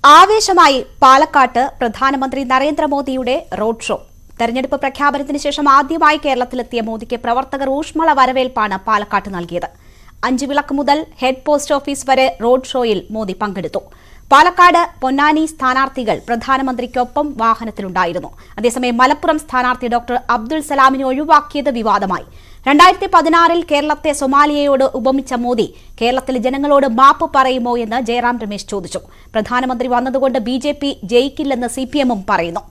ആവേശമായി പാലക്കാട്ട് പ്രധാനമന്ത്രി നരേന്ദ്രമോദിയുടെ റോഡ് ഷോ. തെരഞ്ഞെടുപ്പ് പ്രഖ്യാപനത്തിന് ശേഷം ആദ്യമായി കേരളത്തിലെത്തിയ മോദിക്ക് പ്രവർത്തകർ ഊഷ്മള വരവേൽപ്പാണ് പാലക്കാട്ട് നൽകിയത്. 5 വിളക്ക് മുതൽ ഹെഡ് പോസ്റ്റ് ഓഫീസ് വരെ റോഡ് ഷോയിൽ മോദി പങ്കെടുത്തു. പാലക്കാട് പൊന്നാനി സ്ഥാനാർത്ഥികൾ പ്രധാനമന്ത്രിക്കൊപ്പം വാഹനത്തിലുണ്ടായിരുന്നു. അതേസമയം മലപ്പുറം സ്ഥാനാർത്ഥി ഡോക്ടർ അബ്ദുൾ സലാമിനെ ഒഴിവാക്കിയത് വിവാദമായി. 2016-ൽ കേരളത്തെ സൊമാലിയയോട് ഉപമിച്ച മോദി കേരളത്തിലെ ജനങ്ങളോട് മാപ്പ് പറയുമോ എന്ന് ജയറാം രമേശ് ചോദിച്ചു. പ്രധാനമന്ത്രി വന്നതുകൊണ്ട് BJP ജയിക്കില്ലെന്ന് CPM-ഉം പറയുന്നു.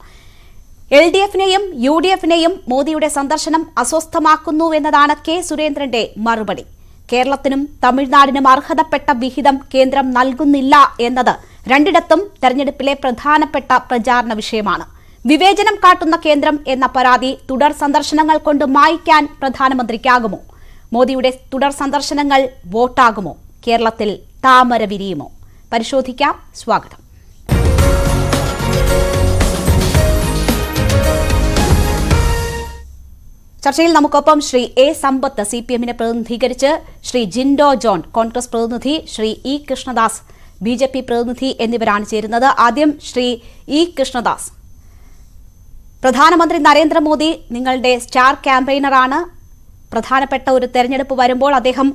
LDF-നെയും UDF-നെയും മോദിയുടെ സന്ദർശനം അസ്വസ്ഥമാക്കുന്നുവെന്നതാണ് K. സുരേന്ദ്രന്റെ മറുപടി. കേരളത്തിനും തമിഴ്നാടിനും അർഹതപ്പെട്ട വിഹിതം കേന്ദ്രം നൽകുന്നില്ല എന്നത് രണ്ടിടത്തും തെരഞ്ഞെടുപ്പിലെ പ്രധാനപ്പെട്ട പ്രചാരണ വിഷയമാണ്. വിവേചനം കാട്ടുന്ന കേന്ദ്രം എന്ന പരാതി തുടർ സന്ദർശനങ്ങൾ കൊണ്ട് മായ്ക്കാൻ പ്രധാനമന്ത്രിക്കാകുമോ? മോദിയുടെ തുടർ സന്ദർശനങ്ങൾ വോട്ടാകുമോ? കേരളത്തിൽ താമര വിരിയുമോ? പരിശോധിക്കാം. സ്വാഗതം. ചർച്ചയിൽ നമുക്കൊപ്പം ശ്രീ A. സമ്പത്ത് CPM-നെ പ്രതിനിധീകരിച്ച്, ശ്രീ ജിൻഡോ ജോൺ കോൺഗ്രസ് പ്രതിനിധി, ശ്രീ E. കൃഷ്ണദാസ് BJP പ്രതിനിധി എന്നിവരാണ് ചേരുന്നത്. ആദ്യം ശ്രീ E. കൃഷ്ണദാസ്, പ്രധാനമന്ത്രി നരേന്ദ്രമോദി നിങ്ങളുടെ സ്റ്റാർ ക്യാമ്പയിനറാണ്. പ്രധാനപ്പെട്ട ഒരു തെരഞ്ഞെടുപ്പ് വരുമ്പോൾ അദ്ദേഹം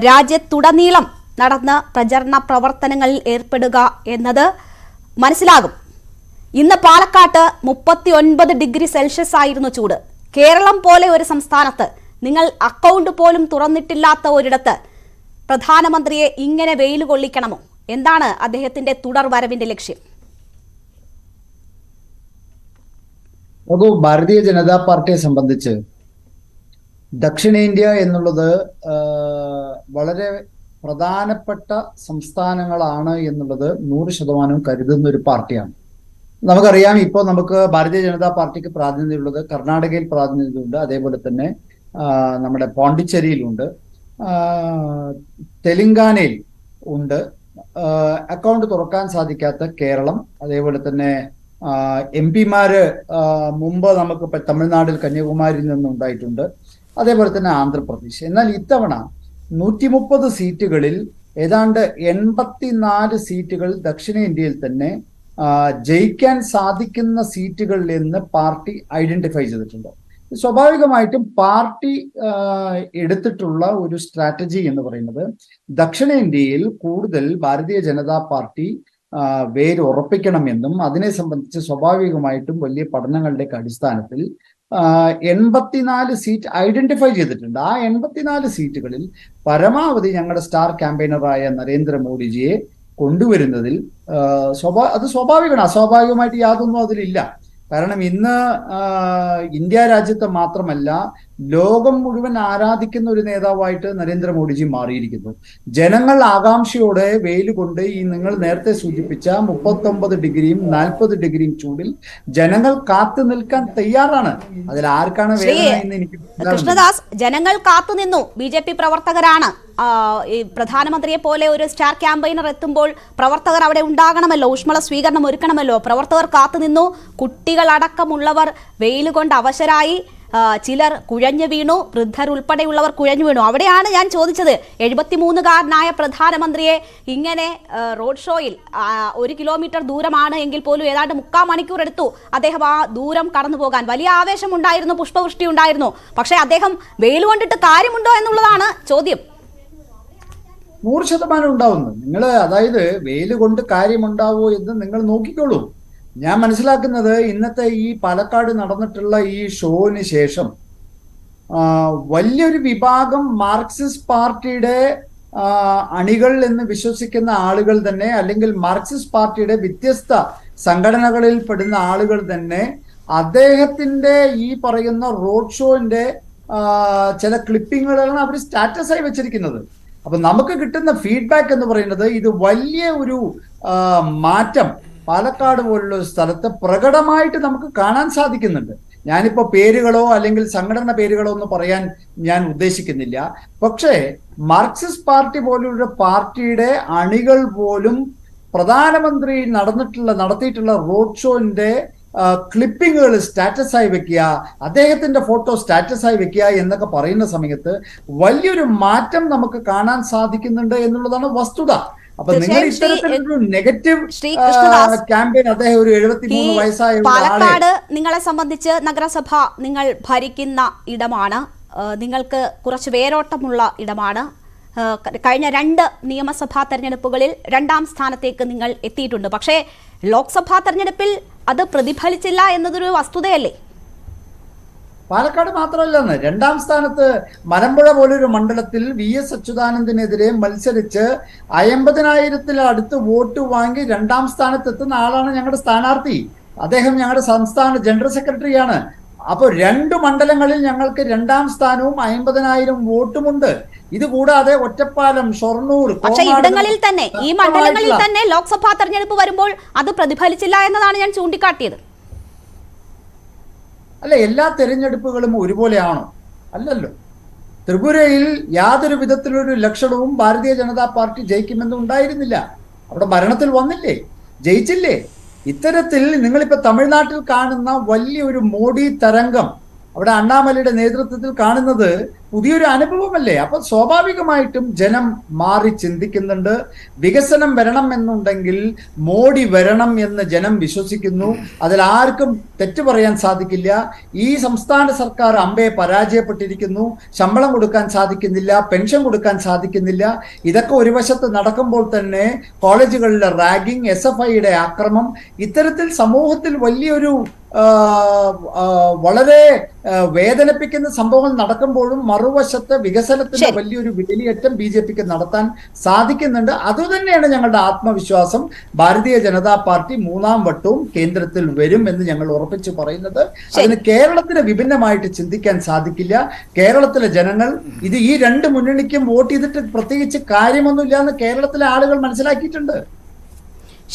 രാജ്യത്തുടനീളം നടന്ന പ്രചരണ പ്രവർത്തനങ്ങളിൽ ഏർപ്പെടുക എന്നത് മനസ്സിലാകും. ഇന്ന് പാലക്കാട്ട് 39 ഡിഗ്രി സെൽഷ്യസ് ആയിരുന്നു ചൂട്. കേരളം പോലെ ഒരു സംസ്ഥാനത്ത്, നിങ്ങൾ അക്കൗണ്ട് പോലും തുറന്നിട്ടില്ലാത്ത ഒരിടത്ത് പ്രധാനമന്ത്രിയെ ഇങ്ങനെ വെയിൽ കൊള്ളിക്കണമോ? എന്താണ് അദ്ദേഹത്തിന്റെ തുടർ വരവിന്റെ ലക്ഷ്യം? ഭാരതീയ ജനതാ പാർട്ടിയെ സംബന്ധിച്ച് ദക്ഷിണേന്ത്യ എന്നുള്ളത് വളരെ പ്രധാനപ്പെട്ട സംസ്ഥാനങ്ങളാണ് എന്നുള്ളത് 100% കരുതുന്ന ഒരു പാർട്ടിയാണ്. നമുക്കറിയാം, ഇപ്പോൾ നമുക്ക് ഭാരതീയ ജനതാ പാർട്ടിക്ക് പ്രാതിനിധ്യമുള്ളത് കർണാടകയിൽ പ്രാതിനിധ്യമുണ്ട്, അതേപോലെ തന്നെ നമ്മുടെ പോണ്ടിച്ചേരിയിലുണ്ട്, തെലങ്കാനയിൽ ഉണ്ട്. അക്കൗണ്ട് തുറക്കാൻ സാധിക്കാത്ത കേരളം, അതേപോലെ തന്നെ MP-മാര് മുമ്പ് നമുക്ക് തമിഴ്നാട്ടിൽ കന്യാകുമാരിയിൽ നിന്നുണ്ടായിട്ടുണ്ട്, അതേപോലെ തന്നെ ആന്ധ്രാപ്രദേശ്. എന്നാൽ ഇത്തവണ 130 സീറ്റുകളിൽ ഏതാണ്ട് 84 സീറ്റുകൾ ദക്ഷിണേന്ത്യയിൽ തന്നെ ജയിക്കാൻ സാധിക്കുന്ന സീറ്റുകളിൽ നിന്ന് പാർട്ടി ഐഡന്റിഫൈ ചെയ്തിട്ടുണ്ട്. സ്വാഭാവികമായിട്ടും പാർട്ടി എടുത്തിട്ടുള്ള ഒരു സ്ട്രാറ്റജി എന്ന് പറയുന്നത് ദക്ഷിണേന്ത്യയിൽ കൂടുതൽ ഭാരതീയ ജനതാ പാർട്ടി വേര് ഉറപ്പിക്കണമെന്നും അതിനെ സംബന്ധിച്ച് സ്വാഭാവികമായിട്ടും വലിയ പഠനങ്ങളുടെയൊക്കെ അടിസ്ഥാനത്തിൽ 84 സീറ്റ് ഐഡന്റിഫൈ ചെയ്തിട്ടുണ്ട്. ആ 84 സീറ്റുകളിൽ പരമാവധി ഞങ്ങളുടെ സ്റ്റാർ ക്യാമ്പയിനറായ നരേന്ദ്രമോദിജിയെ കൊണ്ടുവരുന്നതിൽ അത് സ്വാഭാവികമാണ്. അസ്വാഭാവികമായിട്ട് യാതൊന്നും അതിലില്ല. കാരണം ഇന്ന് ഇന്ത്യ രാജ്യത്തെ മാത്രമല്ല, ലോകം മുഴുവൻ ആരാധിക്കുന്ന ഒരു നേതാവായിട്ട് നരേന്ദ്രമോദിജി മാറിയിരിക്കുന്നു. ജനങ്ങൾ ആകാംക്ഷയോടെ വെയിൽ കൊണ്ട് ഈ നിങ്ങൾ നേരത്തെ സൂചിപ്പിച്ച 39 ഡിഗ്രിയും 40 ഡിഗ്രിയും ചൂടിൽ ജനങ്ങൾ കാത്തു നിൽക്കാൻ തയ്യാറാണ്. അതിൽ ആർക്കാണ് വേദന എന്ന് എനിക്ക് കൃഷ്ണദാസ്, ജനങ്ങൾ കാത്തുനിന്നു. BJP പ്രവർത്തകരാണ്. പ്രധാനമന്ത്രിയെ പോലെ ഒരു സ്റ്റാർ ക്യാമ്പയിനർ എത്തുമ്പോൾ പ്രവർത്തകർ അവിടെ ഉണ്ടാകണമല്ലോ, ഊഷ്മള സ്വീകരണം ഒരുക്കണമല്ലോ. പ്രവർത്തകർ കാത്തുനിന്നു. കുട്ടികളടക്കമുള്ളവർ വെയിൽ കൊണ്ട് അവശരായി. ചിലർ കുഴഞ്ഞു വീണു, വൃദ്ധരുൾപ്പെടെയുള്ളവർ കുഴഞ്ഞു വീണു. അവിടെയാണ് ഞാൻ ചോദിച്ചത്, 73-കാരനായ പ്രധാനമന്ത്രിയെ ഇങ്ങനെ റോഡ് ഷോയിൽ 1 കിലോമീറ്റർ ദൂരമാണ് എങ്കിൽ പോലും ഏതാണ്ട് 3/4 മണിക്കൂർ എടുത്തു അദ്ദേഹം ആ ദൂരം കടന്നു പോകാൻ. വലിയ ആവേശമുണ്ടായിരുന്നു, പുഷ്പവൃഷ്ടി ഉണ്ടായിരുന്നു. പക്ഷേ അദ്ദേഹം വെയിൽ കൊണ്ടിട്ട് കാര്യമുണ്ടോ എന്നുള്ളതാണ് ചോദ്യം. 100% ഉണ്ടാവുന്നു. നിങ്ങൾ അതായത് വെയിൽ കൊണ്ട് കാര്യമുണ്ടാവോ എന്ന് നിങ്ങൾ നോക്കിക്കോളൂ. ഞാൻ മനസ്സിലാക്കുന്നത് ഇന്നത്തെ ഈ പാലക്കാട് നടന്നിട്ടുള്ള ഈ ഷോവിന് ശേഷം വലിയൊരു വിഭാഗം മാർക്സിസ്റ്റ് പാർട്ടിയുടെ അണികൾ എന്ന് വിശ്വസിക്കുന്ന ആളുകൾ തന്നെ, അല്ലെങ്കിൽ മാർക്സിസ്റ്റ് പാർട്ടിയുടെ വ്യത്യസ്ത സംഘടനകളിൽ പെടുന്ന ആളുകൾ തന്നെ അദ്ദേഹത്തിന്റെ ഈ പറയുന്ന റോഡ് ഷോന്റെ ചില ക്ലിപ്പിങ്ങുകളാണ് അവർ സ്റ്റാറ്റസായി വെച്ചിരിക്കുന്നത്. അപ്പൊ നമുക്ക് കിട്ടുന്ന ഫീഡ്ബാക്ക് എന്ന് പറയുന്നത് ഇത് വലിയ ഒരു മാറ്റം പാലക്കാട് പോലുള്ള ഒരു സ്ഥലത്ത് പ്രകടമായിട്ട് നമുക്ക് കാണാൻ സാധിക്കുന്നുണ്ട്. ഞാനിപ്പോ പേരുകളോ അല്ലെങ്കിൽ സംഘടന പേരുകളോ ഒന്നും പറയാൻ ഞാൻ ഉദ്ദേശിക്കുന്നില്ല. പക്ഷേ മാർക്സിസ്റ്റ് പാർട്ടി പോലുള്ള പാർട്ടിയുടെ അണികൾ പോലും പ്രധാനമന്ത്രി നടത്തിയിട്ടുള്ള റോഡ് ഷോന്റെ ക്ലിപ്പിങ്ങുകൾ സ്റ്റാറ്റസായി വെക്കുക, അദ്ദേഹത്തിന്റെ ഫോട്ടോ സ്റ്റാറ്റസായി വെക്കുക എന്നൊക്കെ പറയുന്ന സമയത്ത് വലിയൊരു മാറ്റം നമുക്ക് കാണാൻ സാധിക്കുന്നുണ്ട് എന്നുള്ളതാണ് വസ്തുത. അപ്പൊ നിങ്ങൾ ഇത്തരത്തിലൊരു നെഗറ്റീവ് ക്യാമ്പയിൻ, അദ്ദേഹം ഒരു 73 വയസ്സായ പാലക്കാട് നിങ്ങളെ സംബന്ധിച്ച് നഗരസഭ നിങ്ങൾ ഭരിക്കുന്ന ഇടമാണ്, നിങ്ങൾക്ക് കുറച്ച് വേരോട്ടമുള്ള ഇടമാണ്. കഴിഞ്ഞ 2 നിയമസഭാ തെരഞ്ഞെടുപ്പുകളിൽ 2ാം സ്ഥാനത്തേക്ക് നിങ്ങൾ എത്തിയിട്ടുണ്ട്. പക്ഷേ ലോക്സഭാ തെരഞ്ഞെടുപ്പിൽ അത് പ്രതിഫലിച്ചില്ല എന്നതൊരു വസ്തുതയല്ലേ? പാലക്കാട് മാത്രമല്ലെന്ന്, 2ാം സ്ഥാനത്ത് മലമ്പുഴ പോലൊരു മണ്ഡലത്തിൽ VS അച്യുതാനന്ദനെതിരെ മത്സരിച്ച് 50,000-ൽ വോട്ട് വാങ്ങി 2ാം സ്ഥാനത്ത് എത്തുന്ന ആളാണ് ഞങ്ങളുടെ സ്ഥാനാർത്ഥി. അദ്ദേഹം ഞങ്ങളുടെ സംസ്ഥാന ജനറൽ സെക്രട്ടറിയാണ്. അപ്പോൾ 2 മണ്ഡലങ്ങളിൽ ഞങ്ങൾക്ക് 2ാം സ്ഥാനവും 50,000 വോട്ടുമുണ്ട്. ഇതുകൂടാതെ ഒറ്റപ്പാലം, ഷൊർണൂർ, പക്ഷേ ഇവിടങ്ങളിൽ തന്നെ, ഈ മണ്ഡലങ്ങളിൽ തന്നെ ലോക്സഭാ തെരഞ്ഞെടുപ്പ് വരുമ്പോൾ അത് പ്രതിഫലിച്ചില്ല എന്നതാണ് ഞാൻ ചൂണ്ടിക്കാട്ടിയത്. അല്ല, എല്ലാ തെരഞ്ഞെടുപ്പുകളും ഒരുപോലെയാണോ? അല്ലല്ലോ. ത്രിപുരയിൽ യാതൊരു വിധത്തിലൊരു ലക്ഷണവും ഭാരതീയ ജനതാ പാർട്ടി ജയിക്കുമെന്നും ഉണ്ടായിരുന്നില്ല. അവിടെ ഭരണത്തിൽ വന്നില്ലേ, ജയിച്ചില്ലേ? ഇത്തരത്തിൽ നിങ്ങളിപ്പോ തമിഴ്നാട്ടിൽ കാണുന്ന വലിയൊരു മോഡി തരംഗം, അവിടെ അണ്ണാമലയുടെ നേതൃത്വത്തിൽ കാണുന്നത് പുതിയൊരു അനുഭവമല്ലേ? അപ്പൊ സ്വാഭാവികമായിട്ടും ജനം മാറി ചിന്തിക്കുന്നുണ്ട്. വികസനം വരണം എന്നുണ്ടെങ്കിൽ മോഡി വരണം എന്ന് ജനം വിശ്വസിക്കുന്നു. അതിൽ ആർക്കും തെറ്റു പറയാൻ സാധിക്കില്ല. ഈ സംസ്ഥാന സർക്കാർ അമ്പയെ പരാജയപ്പെട്ടിരിക്കുന്നു. ശമ്പളം കൊടുക്കാൻ സാധിക്കുന്നില്ല, പെൻഷൻ കൊടുക്കാൻ സാധിക്കുന്നില്ല. ഇതൊക്കെ ഒരു വശത്ത് നടക്കുമ്പോൾ തന്നെ കോളേജുകളിലെ റാഗിംഗ്, SFIയുടെ ആക്രമം, ഇത്തരത്തിൽ സമൂഹത്തിൽ വലിയൊരു വളരെ വേദനിപ്പിക്കുന്ന സംഭവങ്ങൾ നടക്കുമ്പോഴും മറുവശത്ത് വികസനത്തിന്റെ വലിയൊരു വേലിയേറ്റം BJPക്ക് നടത്താൻ സാധിക്കുന്നുണ്ട്. അതുതന്നെയാണ് ഞങ്ങളുടെ ആത്മവിശ്വാസം. ഭാരതീയ ജനതാ പാർട്ടി 3ാം വട്ടവും കേന്ദ്രത്തിൽ വരും എന്ന് ഞങ്ങൾ ഉറപ്പിച്ചു പറയുന്നത്. അതിന് കേരളത്തിന് വിഭിന്നമായിട്ട് ചിന്തിക്കാൻ സാധിക്കില്ല. കേരളത്തിലെ ജനങ്ങൾ ഈ 2 മുന്നണിക്കും വോട്ട് ചെയ്തിട്ട് പ്രത്യേകിച്ച് കാര്യമൊന്നുമില്ല എന്ന് കേരളത്തിലെ ആളുകൾ മനസ്സിലാക്കിയിട്ടുണ്ട്.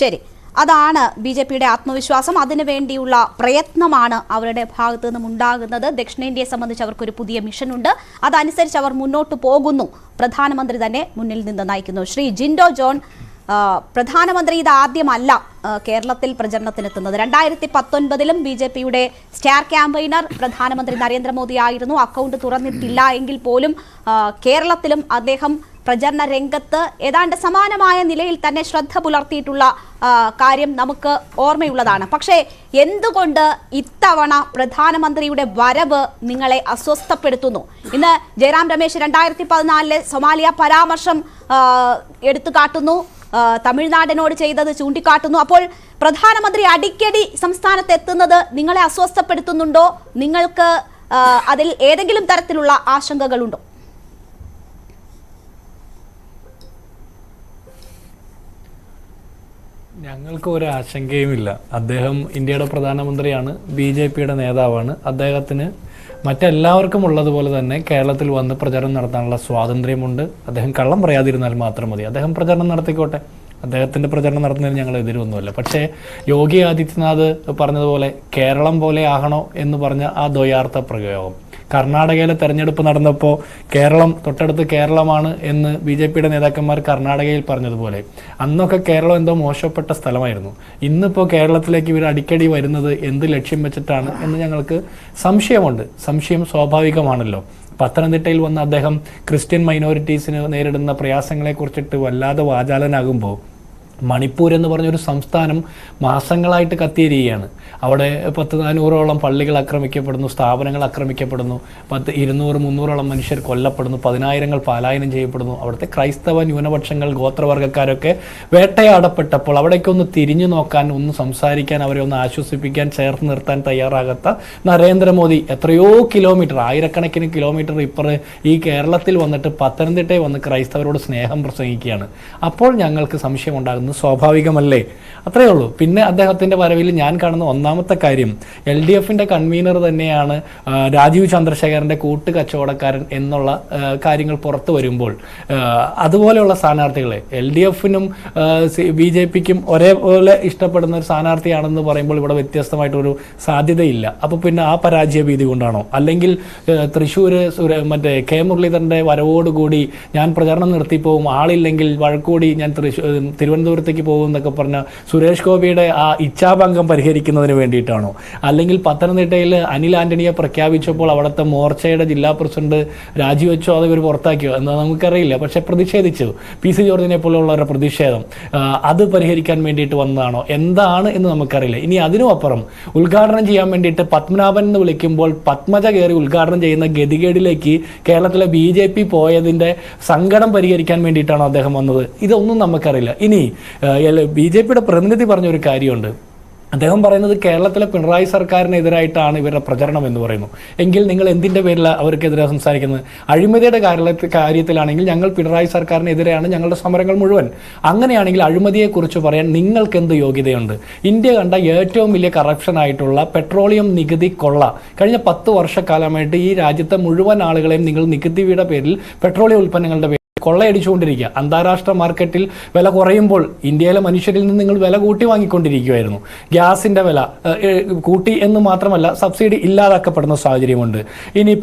ശരി, അതാണ് BJPയുടെ ആത്മവിശ്വാസം. അതിനുവേണ്ടിയുള്ള പ്രയത്നമാണ് അവരുടെ ഭാഗത്തു നിന്നും ഉണ്ടാകുന്നത്. ദക്ഷിണേന്ത്യയെ സംബന്ധിച്ച് അവർക്കൊരു പുതിയ മിഷനുണ്ട്, അതനുസരിച്ച് അവർ മുന്നോട്ട് പോകുന്നു. പ്രധാനമന്ത്രി തന്നെ മുന്നിൽ നിന്ന് നയിക്കുന്നു. ശ്രീ ജിൻഡോ ജോൺ, പ്രധാനമന്ത്രി ഇത് ആദ്യമല്ല കേരളത്തിൽ പ്രചരണത്തിനെത്തുന്നത്. 2019-ലും BJPയുടെ സ്റ്റാർ ക്യാമ്പയിനർ പ്രധാനമന്ത്രി നരേന്ദ്രമോദി ആയിരുന്നു. അക്കൗണ്ട് തുറന്നിട്ടില്ല എങ്കിൽ പോലും കേരളത്തിലും അദ്ദേഹം പ്രചരണ രംഗത്ത് ഏതാണ്ട് സമാനമായ നിലയിൽ തന്നെ ശ്രദ്ധ പുലർത്തിയിട്ടുള്ള കാര്യം നമുക്ക് ഓർമ്മയുള്ളതാണ്. പക്ഷേ എന്തുകൊണ്ട് ഇത്തവണ പ്രധാനമന്ത്രിയുടെ വരവ് നിങ്ങളെ അസ്വസ്ഥപ്പെടുത്തുന്നു? ഇന്ന് ജയറാം രമേശ് 2014-ലെ സൊമാലിയ പരാമർശം എടുത്തു കാട്ടുന്നു, തമിഴ്നാടിനോട് ചെയ്തത് ചൂണ്ടിക്കാട്ടുന്നു. അപ്പോൾ പ്രധാനമന്ത്രി അടിക്കടി സംസ്ഥാനത്ത് എത്തുന്നത് നിങ്ങളെ അസ്വസ്ഥപ്പെടുത്തുന്നുണ്ടോ? നിങ്ങൾക്ക് അതിൽ ഏതെങ്കിലും തരത്തിലുള്ള ആശങ്കകളുണ്ടോ? ഞങ്ങൾക്ക് ഒരു ആശങ്കയുമില്ല. അദ്ദേഹം ഇന്ത്യയുടെ പ്രധാനമന്ത്രിയാണ്, BJPയുടെ നേതാവാണ്. അദ്ദേഹത്തിന് മറ്റെല്ലാവർക്കും ഉള്ളതുപോലെ തന്നെ കേരളത്തിൽ വന്ന് പ്രചരണം നടത്താനുള്ള സ്വാതന്ത്ര്യമുണ്ട്. അദ്ദേഹം കള്ളം പറയാതിരുന്നാൽ മാത്രം മതി. അദ്ദേഹം പ്രചരണം നടത്തിക്കോട്ടെ. അദ്ദേഹത്തിൻ്റെ പ്രചരണം നടത്തുന്നതിന് ഞങ്ങൾ എതിരൊന്നുമല്ല. പക്ഷേ യോഗി ആദിത്യനാഥ് പറഞ്ഞതുപോലെ കേരളം പോലെ ആകണോ എന്ന് പറഞ്ഞ ആ ദ്വയാർത്ഥ പ്രയോഗം, കർണാടകയിലെ തെരഞ്ഞെടുപ്പ് നടന്നപ്പോൾ കേരളം തൊട്ടടുത്ത് കേരളമാണ് എന്ന് BJPയുടെ നേതാക്കന്മാർ കർണാടകയിൽ പറഞ്ഞതുപോലെ അന്നൊക്കെ കേരളം എന്തോ മോശപ്പെട്ട സ്ഥലമായിരുന്നു. ഇന്നിപ്പോൾ കേരളത്തിലേക്ക് ഇവർ അടിക്കടി വരുന്നത് എന്ത് ലക്ഷ്യം വെച്ചിട്ടാണ് എന്ന് ഞങ്ങൾക്ക് സംശയമുണ്ട്. സംശയം സ്വാഭാവികമാണല്ലോ. പത്തനംതിട്ടയിൽ വന്ന് അദ്ദേഹം ക്രിസ്ത്യൻ മൈനോറിറ്റീസിന് നേരിടുന്ന പ്രയാസങ്ങളെക്കുറിച്ചിട്ട് വല്ലാതെ വാചാലനാകുമ്പോൾ മണിപ്പൂർ എന്ന് പറഞ്ഞൊരു സംസ്ഥാനം മാസങ്ങളായിട്ട് കത്തിയിരിക്കുകയാണ്. അവിടെ 400-ഓളം പള്ളികൾ ആക്രമിക്കപ്പെടുന്നു, സ്ഥാപനങ്ങൾ ആക്രമിക്കപ്പെടുന്നു, 200-300-ഓളം മനുഷ്യർ കൊല്ലപ്പെടുന്നു, 10,000-ങ്ങൾ പലായനം ചെയ്യപ്പെടുന്നു. അവിടുത്തെ ക്രൈസ്തവ ന്യൂനപക്ഷങ്ങൾ, ഗോത്രവർഗ്ഗക്കാരൊക്കെ വേട്ടയാടപ്പെട്ടപ്പോൾ അവിടേക്കൊന്ന് തിരിഞ്ഞു നോക്കാൻ, ഒന്ന് സംസാരിക്കാൻ, അവരെ ഒന്ന് ആശ്വസിപ്പിക്കാൻ, ചേർത്ത് നിർത്താൻ തയ്യാറാകാത്ത നരേന്ദ്രമോദി എത്രയോ കിലോമീറ്റർ, 1000കണക്കിന് കിലോമീറ്റർ ഇപ്പുറം ഈ കേരളത്തിൽ വന്നിട്ട് പത്തനംതിട്ടയിൽ വന്ന് ക്രൈസ്തവരോട് സ്നേഹം പ്രസംഗിക്കുകയാണ്. അപ്പോൾ ഞങ്ങൾക്ക് സംശയമുണ്ടാകുന്നത് സ്വാഭാവികമല്ലേ? അത്രയേ ഉള്ളൂ. പിന്നെ അദ്ദേഹത്തിൻ്റെ വരവിൽ ഞാൻ കാണുന്ന ഒന്നാമത്തെ കാര്യം, LDFൻ്റെ കൺവീനർ തന്നെയാണ് രാജീവ് ചന്ദ്രശേഖരൻ്റെ കൂട്ടുകച്ചവടക്കാരൻ എന്നുള്ള കാര്യങ്ങൾ പുറത്തു വരുമ്പോൾ അതുപോലെയുള്ള സ്ഥാനാർത്ഥികളെ LDFനും BJPക്കും ഒരേപോലെ ഇഷ്ടപ്പെടുന്ന ഒരു സ്ഥാനാർത്ഥിയാണെന്ന് പറയുമ്പോൾ ഇവിടെ വ്യത്യസ്തമായിട്ടൊരു സാധ്യതയില്ല. അപ്പോൾ പിന്നെ ആ പരാജയ ഭീതി കൊണ്ടാണോ? അല്ലെങ്കിൽ തൃശ്ശൂർ മറ്റേ K മുരളീധരൻ്റെ വരവോടുകൂടി ഞാൻ പ്രചരണം നിർത്തിപ്പോവും, ആളില്ലെങ്കിൽ വഴക്കൂടി ഞാൻ തിരുവനന്തപുരം തിരുവനന്തപുരത്തേക്ക് പോകുമെന്നൊക്കെ പറഞ്ഞ സുരേഷ് ഗോപിയുടെ ആ ഇച്ഛാഭംഗം പരിഹരിക്കുന്നതിന് വേണ്ടിയിട്ടാണോ? അല്ലെങ്കിൽ പത്തനംതിട്ടയിൽ അനിൽ ആന്റണിയെ പ്രഖ്യാപിച്ചപ്പോൾ അവിടുത്തെ മോർച്ചയുടെ ജില്ലാ പ്രസിഡന്റ് രാജിവെച്ചോ അത് ഇവർ പുറത്താക്കിയോ എന്ന് നമുക്കറിയില്ല. പക്ഷെ പ്രതിഷേധിച്ചു. PC ജോർജിനെ പോലെയുള്ളവരുടെ പ്രതിഷേധം അത് പരിഹരിക്കാൻ വേണ്ടിയിട്ട് വന്നതാണോ എന്താണ് എന്ന് നമുക്കറിയില്ല. ഇനി അതിനും അപ്പുറം ഉദ്ഘാടനം ചെയ്യാൻ വേണ്ടിയിട്ട് പത്മനാഭൻ എന്ന് വിളിക്കുമ്പോൾ പത്മജ കയറി ഉദ്ഘാടനം ചെയ്യുന്ന ഗതികേടിലേക്ക് കേരളത്തിലെ BJP പോയതിൻ്റെ സങ്കടം പരിഹരിക്കാൻ വേണ്ടിയിട്ടാണോ അദ്ദേഹം വന്നത്? ഇതൊന്നും നമുക്കറിയില്ല. ഇനി BJPയുടെ പ്രതിനിധി പറഞ്ഞൊരു കാര്യമുണ്ട്. അദ്ദേഹം പറയുന്നത് കേരളത്തിലെ പിണറായി സർക്കാരിനെതിരായിട്ടാണ് ഇവരുടെ പ്രചരണം എന്ന് പറയുന്നു. എങ്കിൽ നിങ്ങൾ എന്തിൻ്റെ പേരിലാണ് അവർക്കെതിരെ സംസാരിക്കുന്നത്? അഴിമതിയുടെ കാര്യത്തിലാണെങ്കിൽ ഞങ്ങൾ പിണറായി സർക്കാരിനെതിരെയാണ് ഞങ്ങളുടെ സമരങ്ങൾ മുഴുവൻ. അങ്ങനെയാണെങ്കിൽ അഴിമതിയെക്കുറിച്ച് പറയാൻ നിങ്ങൾക്ക് എന്ത് യോഗ്യതയുണ്ട്? ഇന്ത്യ കണ്ട ഏറ്റവും വലിയ കറപ്ഷൻ ആയിട്ടുള്ള പെട്രോളിയം നികുതി കൊള്ള കഴിഞ്ഞ 10 വർഷക്കാലമായിട്ട് ഈ രാജ്യത്തെ മുഴുവൻ ആളുകളെയും നിങ്ങൾ നികുതിയുടെ പേരിൽ പെട്രോളിയം ഉൽപ്പന്നങ്ങളുടെ പേരിൽ കൊള്ളയടിച്ചുകൊണ്ടിരിക്കുക. അന്താരാഷ്ട്ര മാർക്കറ്റിൽ വില കുറയുമ്പോൾ ഇന്ത്യയിലെ മനുഷ്യരിൽ നിന്ന് നിങ്ങൾ വില കൂട്ടി വാങ്ങിക്കൊണ്ടിരിക്കുകയായിരുന്നു. ഗ്യാസിൻ്റെ വില കൂട്ടി എന്ന് മാത്രമല്ല സബ്സിഡി ഇല്ലാതാക്കപ്പെടുന്ന സാഹചര്യമുണ്ട്. ഇനി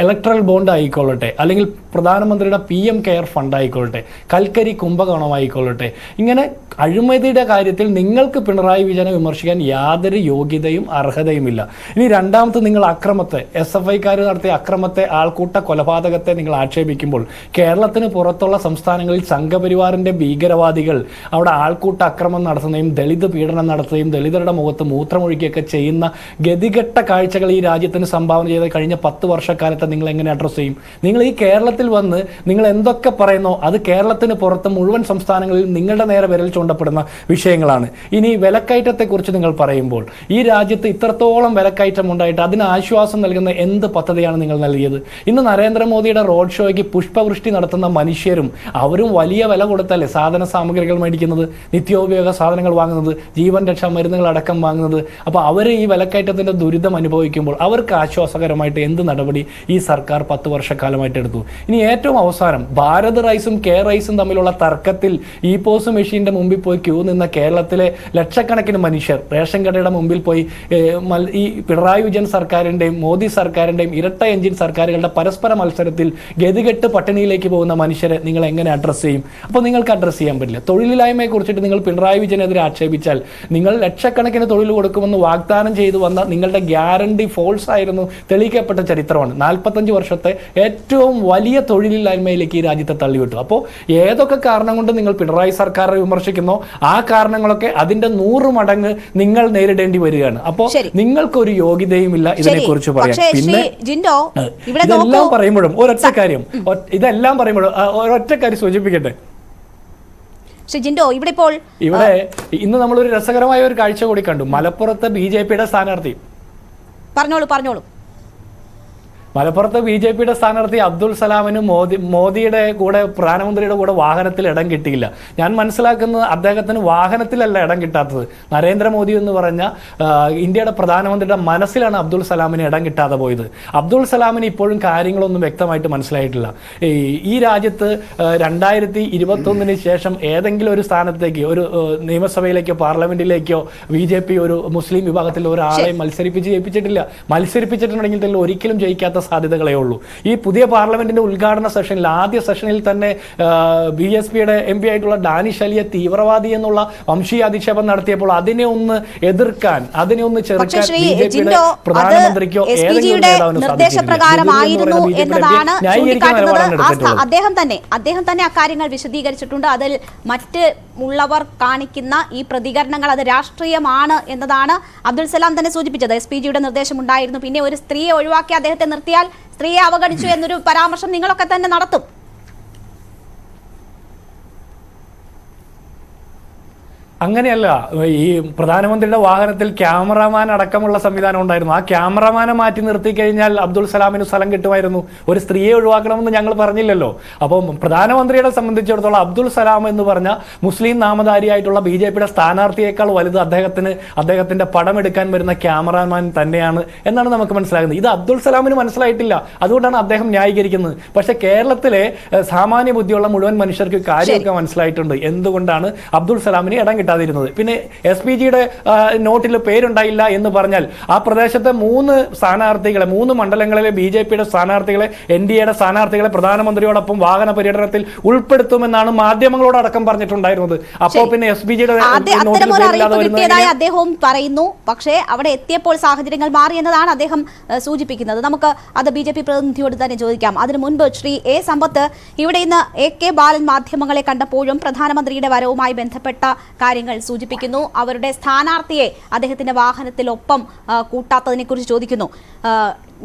ഇലക്ട്രൽ ബോണ്ട് ആയിക്കൊള്ളട്ടെ, അല്ലെങ്കിൽ പ്രധാനമന്ത്രിയുടെ PM കെയർ ഫണ്ട് ആയിക്കൊള്ളട്ടെ, കൽക്കരി കുംഭകോണമായിക്കൊള്ളട്ടെ, ഇങ്ങനെ അഴിമതിയുടെ കാര്യത്തിൽ നിങ്ങൾക്ക് പിണറായി വിജയനെ വിമർശിക്കാൻ യാതൊരു യോഗ്യതയും അർഹതയുമില്ല. ഇനി രണ്ടാമത് നിങ്ങൾ അക്രമത്തെ, SFIക്കാർ നടത്തിയ അക്രമത്തെ, ആൾക്കൂട്ട കൊലപാതകത്തെ നിങ്ങൾ ആക്ഷേപിക്കുമ്പോൾ കേരളത്തിന് പുറത്തുള്ള സംസ്ഥാനങ്ങളിൽ സംഘപരിവാറിൻ്റെ ഭീകരവാദികൾ അവിടെ ആൾക്കൂട്ട അക്രമം നടത്തുന്നതും ദളിത് പീഡനം നടത്തുകയും ദളിതരുടെ മുഖത്ത് മൂത്രമൊഴിക്കുകയൊക്കെ ചെയ്യുന്ന ഗതികെട്ട കാഴ്ചകൾ ഈ രാജ്യത്തിന് സംഭാവന ചെയ്ത കഴിഞ്ഞ 10 വർഷക്കാലത്തെ നിങ്ങൾ എങ്ങനെ അഡ്രസ്സ് ചെയ്യും? നിങ്ങൾ ഈ കേരളത്തിൽ വന്ന് നിങ്ങൾ എന്തൊക്കെ പറയുന്നോ അത് കേരളത്തിന് പുറത്ത് മുഴുവൻ സംസ്ഥാനങ്ങളിൽ നിങ്ങളുടെ നേരെ വിരൽ ചൂണ്ടപ്പെടുന്ന വിഷയങ്ങളാണ്. ഇനി വിലക്കയറ്റത്തെക്കുറിച്ച് നിങ്ങൾ പറയുമ്പോൾ ഈ രാജ്യത്ത് ഇത്രത്തോളം വിലക്കയറ്റം ഉണ്ടായിട്ട് അതിന് ആശ്വാസം നൽകുന്ന എന്ത് പദ്ധതിയാണ് നിങ്ങൾ നൽകിയത്? ഇന്ന് നരേന്ദ്രമോദിയുടെ റോഡ് ഷോയ്ക്ക് പുഷ്പവൃഷ്ടി നടത്തുന്ന മനുഷ്യരും അവരും വലിയ വില കൊടുത്തല്ലേ സാധന സാമഗ്രികൾ മേടിക്കുന്നത്, നിത്യോപയോഗ സാധനങ്ങൾ വാങ്ങുന്നത്, ജീവൻ രക്ഷാ മരുന്നുകൾ അടക്കം വാങ്ങുന്നത്. അപ്പോൾ അവർ ഈ വിലക്കയറ്റത്തിൻ്റെ ദുരിതം അനുഭവിക്കുമ്പോൾ അവർക്ക് ആശ്വാസകരമായിട്ട് എന്ത് നടപടി ഈ സർക്കാർ 10 വർഷക്കാലമായിട്ട് എടുത്തു? ഇനി ഏറ്റവും അവസാനം ഭാരത് റൈസും കെ റൈസും തമ്മിലുള്ള തർക്കത്തിൽ POS മെഷീൻ്റെ മുമ്പിൽ പോയി ക്യൂ നിന്ന കേരളത്തിലെ ലക്ഷക്കണക്കിന് മനുഷ്യർ റേഷൻ കടയുടെ മുമ്പിൽ പോയി ഈ പിണറായി വിജയൻ സർക്കാരിൻ്റെയും മോദി സർക്കാരിൻ്റെയും ഇരട്ട എഞ്ചിൻ സർക്കാരുകളുടെ പരസ്പര മത്സരത്തിൽ ഗതികെട്ട് പട്ടിണിയിലേക്ക് പോകുന്ന മനുഷ്യരെ നിങ്ങൾ എങ്ങനെ അഡ്രസ്സ് ചെയ്യും? അപ്പോൾ നിങ്ങൾക്ക് അഡ്രസ്സ് ചെയ്യാൻ പറ്റില്ല. തൊഴിലില്ലായ്മയെ കുറിച്ചിട്ട് നിങ്ങൾ പിണറായി വിജയനെതിരെ ആക്ഷേപിച്ചാൽ നിങ്ങൾ ലക്ഷക്കണക്കിന് തൊഴിൽ കൊടുക്കുമെന്ന് വാഗ്ദാനം ചെയ്തു വന്ന നിങ്ങളുടെ ഗ്യാരണ്ടി ഫോൾസ് ആയിരുന്നു തെളിയിക്കപ്പെട്ട ചരിത്രമാണ്. 45 വർഷത്തെ ഏറ്റവും വലിയ തൊഴിലില്ലായ്മയിലേക്ക് ഈ രാജ്യത്തെ തള്ളിവിട്ടു. അപ്പോൾ ഏതൊക്കെ കാരണം കൊണ്ട് നിങ്ങൾ പിണറായി സർക്കാരിനെ വിമർശിക്കുന്നോ ആ കാരണങ്ങളൊക്കെ അതിന്റെ 100 മടങ്ങ് നിങ്ങൾ നേരിടേണ്ടി വരികയാണ്. അപ്പോൾ നിങ്ങൾക്കൊരു യോഗ്യതയും ഇല്ല ഇതിനെക്കുറിച്ച് പറയാൻ. പിന്നെ ഇതെല്ലാം പറയുമ്പോഴും ഒരൊറ്റ കാര്യം ഒരൊറ്റ കാര്യം സൂചിപ്പിക്കട്ടെ. ഇവിടെ ഇന്ന് നമ്മളൊരു രസകരമായ ഒരു കാഴ്ച കൂടി കണ്ടു. മലപ്പുറത്തെ BJPയുടെ സ്ഥാനാർത്ഥി മലപ്പുറത്ത് BJPയുടെ സ്ഥാനാർത്ഥി അബ്ദുൾ സലാമിന് മോദിയുടെ കൂടെ പ്രധാനമന്ത്രിയുടെ കൂടെ വാഹനത്തിൽ ഇടം കിട്ടിയില്ല. ഞാൻ മനസ്സിലാക്കുന്നത് അദ്ദേഹത്തിന് വാഹനത്തിലല്ല ഇടം കിട്ടാത്തത്. നരേന്ദ്രമോദി എന്ന് പറഞ്ഞ ഇന്ത്യയുടെ പ്രധാനമന്ത്രിയുടെ മനസ്സിലാണ് അബ്ദുൾ സലാമിന് ഇടം കിട്ടാതെ പോയത്. അബ്ദുൾ സലാമിന് ഇപ്പോഴും കാര്യങ്ങളൊന്നും വ്യക്തമായിട്ട് മനസ്സിലായിട്ടില്ല. ഈ രാജ്യത്ത് 2021 ശേഷം ഏതെങ്കിലും ഒരു സ്ഥാനത്തേക്ക്, ഒരു നിയമസഭയിലേക്കോ പാർലമെന്റിലേക്കോ BJP ഒരു മുസ്ലിം വിഭാഗത്തിൽ ഒരാളെ ജയിപ്പിച്ചിട്ടില്ല. മത്സരിപ്പിച്ചിട്ടുണ്ടെങ്കിൽ തന്നെ ഒരിക്കലും ജയിക്കാത്ത സാധ്യതകളേ ഉള്ളൂ. ഈ പുതിയ പാർലമെന്റിന്റെ ഉദ്ഘാടന സെഷനിൽ, ആദ്യ സെഷനിൽ തന്നെ BSPയുടെ MP ആയിട്ടുള്ള ഡാനിഷ് അലിയെ തീവ്രവാദി എന്നുള്ള വംശീയ അധിക്ഷേപം നടത്തിയപ്പോൾ അതിനെ ഒന്ന് എതിർക്കാൻ, അതിനെ ഒന്ന് ചെറുക്കാൻ BJPയുടെ പ്രധാനമന്ത്രിക്കോ നിർദ്ദേശപ്രകാരമായിരുന്നു എന്നതാണ് ചൂണ്ടിക്കാട്ടുന്നത്. അദ്ദേഹം തന്നെ അക്കാര്യങ്ങൾ വിശദീകരിച്ചിട്ടുണ്ട്. അതിൽ മറ്റ് ഉള്ളവർ കാണിക്കുന്ന ഈ പ്രതികരണങ്ങൾ അത് രാഷ്ട്രീയമാണ് എന്നതാണ് അബ്ദുൾ സലാം തന്നെ സൂചിപ്പിച്ചത്. SPGയുടെ നിർദ്ദേശമുണ്ടായിരുന്നു. പിന്നെ ഒരു സ്ത്രീയെ ഒഴിവാക്കി അദ്ദേഹത്തെ നിർത്തിയാൽ സ്ത്രീയെ അവഗണിച്ചു എന്നൊരു പരാമർശം നിങ്ങളൊക്കെ തന്നെ നടത്തും. അങ്ങനെയല്ല. ഈ പ്രധാനമന്ത്രിയുടെ വാഹനത്തിൽ ക്യാമറാമാൻ അടക്കമുള്ള സംവിധാനം ഉണ്ടായിരുന്നു. ആ ക്യാമറാമാനെ മാറ്റി നിർത്തി കഴിഞ്ഞാൽ അബ്ദുൾ സലാമിന് സ്ഥലം കിട്ടുമായിരുന്നു. ഒരു സ്ത്രീയെ ഒഴിവാക്കണമെന്ന് ഞങ്ങൾ പറഞ്ഞില്ലല്ലോ. അപ്പം പ്രധാനമന്ത്രിയെ സംബന്ധിച്ചിടത്തോളം അബ്ദുൾ സലാം എന്ന് പറഞ്ഞ മുസ്ലിം നാമധാരിയായിട്ടുള്ള BJPയുടെ സ്ഥാനാർത്ഥിയേക്കാൾ വലുത് അദ്ദേഹത്തിന്റെ പടം എടുക്കാൻ വരുന്ന ക്യാമറാമാൻ തന്നെയാണ് എന്നാണ് നമുക്ക് മനസ്സിലാകുന്നത്. ഇത് അബ്ദുൾ സലാമിന് മനസ്സിലായിട്ടില്ല. അതുകൊണ്ടാണ് അദ്ദേഹം ന്യായീകരിക്കുന്നത്. പക്ഷേ കേരളത്തിലെ സാമാന്യ ബുദ്ധിയുള്ള മുഴുവൻ മനുഷ്യർക്ക് കാര്യമൊക്കെ മനസ്സിലായിട്ടുണ്ട് എന്തുകൊണ്ടാണ് അബ്ദുൾ സലാമിന് ഇടം കിട്ടുന്നത്. കിട്ടാതിരുന്നത്. പിന്നെ SPGയുടെ നോട്ടിൽ പേരുണ്ടായില്ല എന്ന് പറഞ്ഞാൽ ആ പ്രദേശത്തെ 3 സ്ഥാനാർത്ഥികളെ, 3 മണ്ഡലങ്ങളിലെ BJPയുടെ സ്ഥാനാർത്ഥികളെ, NDAയുടെ സ്ഥാനാർത്ഥികളെ പ്രധാനമന്ത്രിയോടൊപ്പം വാഹന പര്യടനത്തിൽ ഉൾപ്പെടുത്തുമെന്നാണ് മാധ്യമങ്ങളോടക്കം പറഞ്ഞിട്ടുണ്ടായിരുന്നത്. അപ്പോൾ പിന്നെ SPGയുടെ അദ്ദേഹവും പറയുന്നു. പക്ഷേ അവിടെ എത്തിയപ്പോൾ സാഹചര്യങ്ങൾ മാറി എന്നതാണ് അദ്ദേഹം സൂചിപ്പിക്കുന്നത്. നമുക്ക് അത് BJP പ്രതിനിധിയോട് തന്നെ ചോദിക്കാം. അതിനു മുൻപ് ശ്രീ A. സമ്പത്ത്, ഇവിടെ ഇന്ന് AK ബാലൻ മാധ്യമങ്ങളെ കണ്ടപ്പോഴും പ്രധാനമന്ത്രിയുടെ വരവുമായി ബന്ധപ്പെട്ട കാര്യങ്ങൾ സൂചിപ്പിക്കുന്നു. അവരുടെ സ്ഥാനാർത്ഥിയെ അദ്ദേഹത്തിന്റെ വാഹനത്തിലൊപ്പം കൂട്ടാത്തതിനെ കുറിച്ച് ചോദിക്കുന്നു.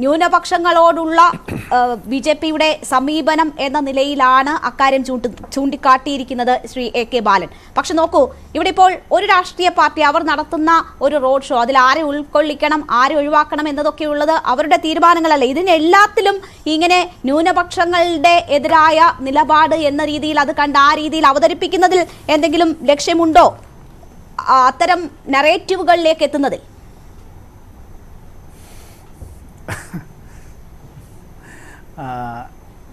ന്യൂനപക്ഷങ്ങളോടുള്ള BJPയുടെ സമീപനം എന്ന നിലയിലാണ് അക്കാര്യം ചൂണ്ടിക്കാട്ടിയിരിക്കുന്നത് ശ്രീ AK ബാലൻ. പക്ഷെ നോക്കൂ, ഇവിടെ ഇപ്പോൾ ഒരു രാഷ്ട്രീയ പാർട്ടി അവർ നടത്തുന്ന ഒരു റോഡ് ഷോ, അതിൽ ആരെ ഉൾക്കൊള്ളിക്കണം, ആരെ ഒഴിവാക്കണം എന്നതൊക്കെ ഉള്ളത് അവരുടെ തീരുമാനങ്ങളല്ല. ഇതിനെല്ലാത്തിലും ഇങ്ങനെ ന്യൂനപക്ഷങ്ങളുടെ എതിരായ നിലപാട് എന്ന രീതിയിൽ അത് കണ്ട് ആ രീതിയിൽ അവതരിപ്പിക്കുന്നതിൽ എന്തെങ്കിലും ലക്ഷ്യമുണ്ടോ അത്തരം നറേറ്റീവുകളിലേക്ക് എത്തുന്നതിൽ?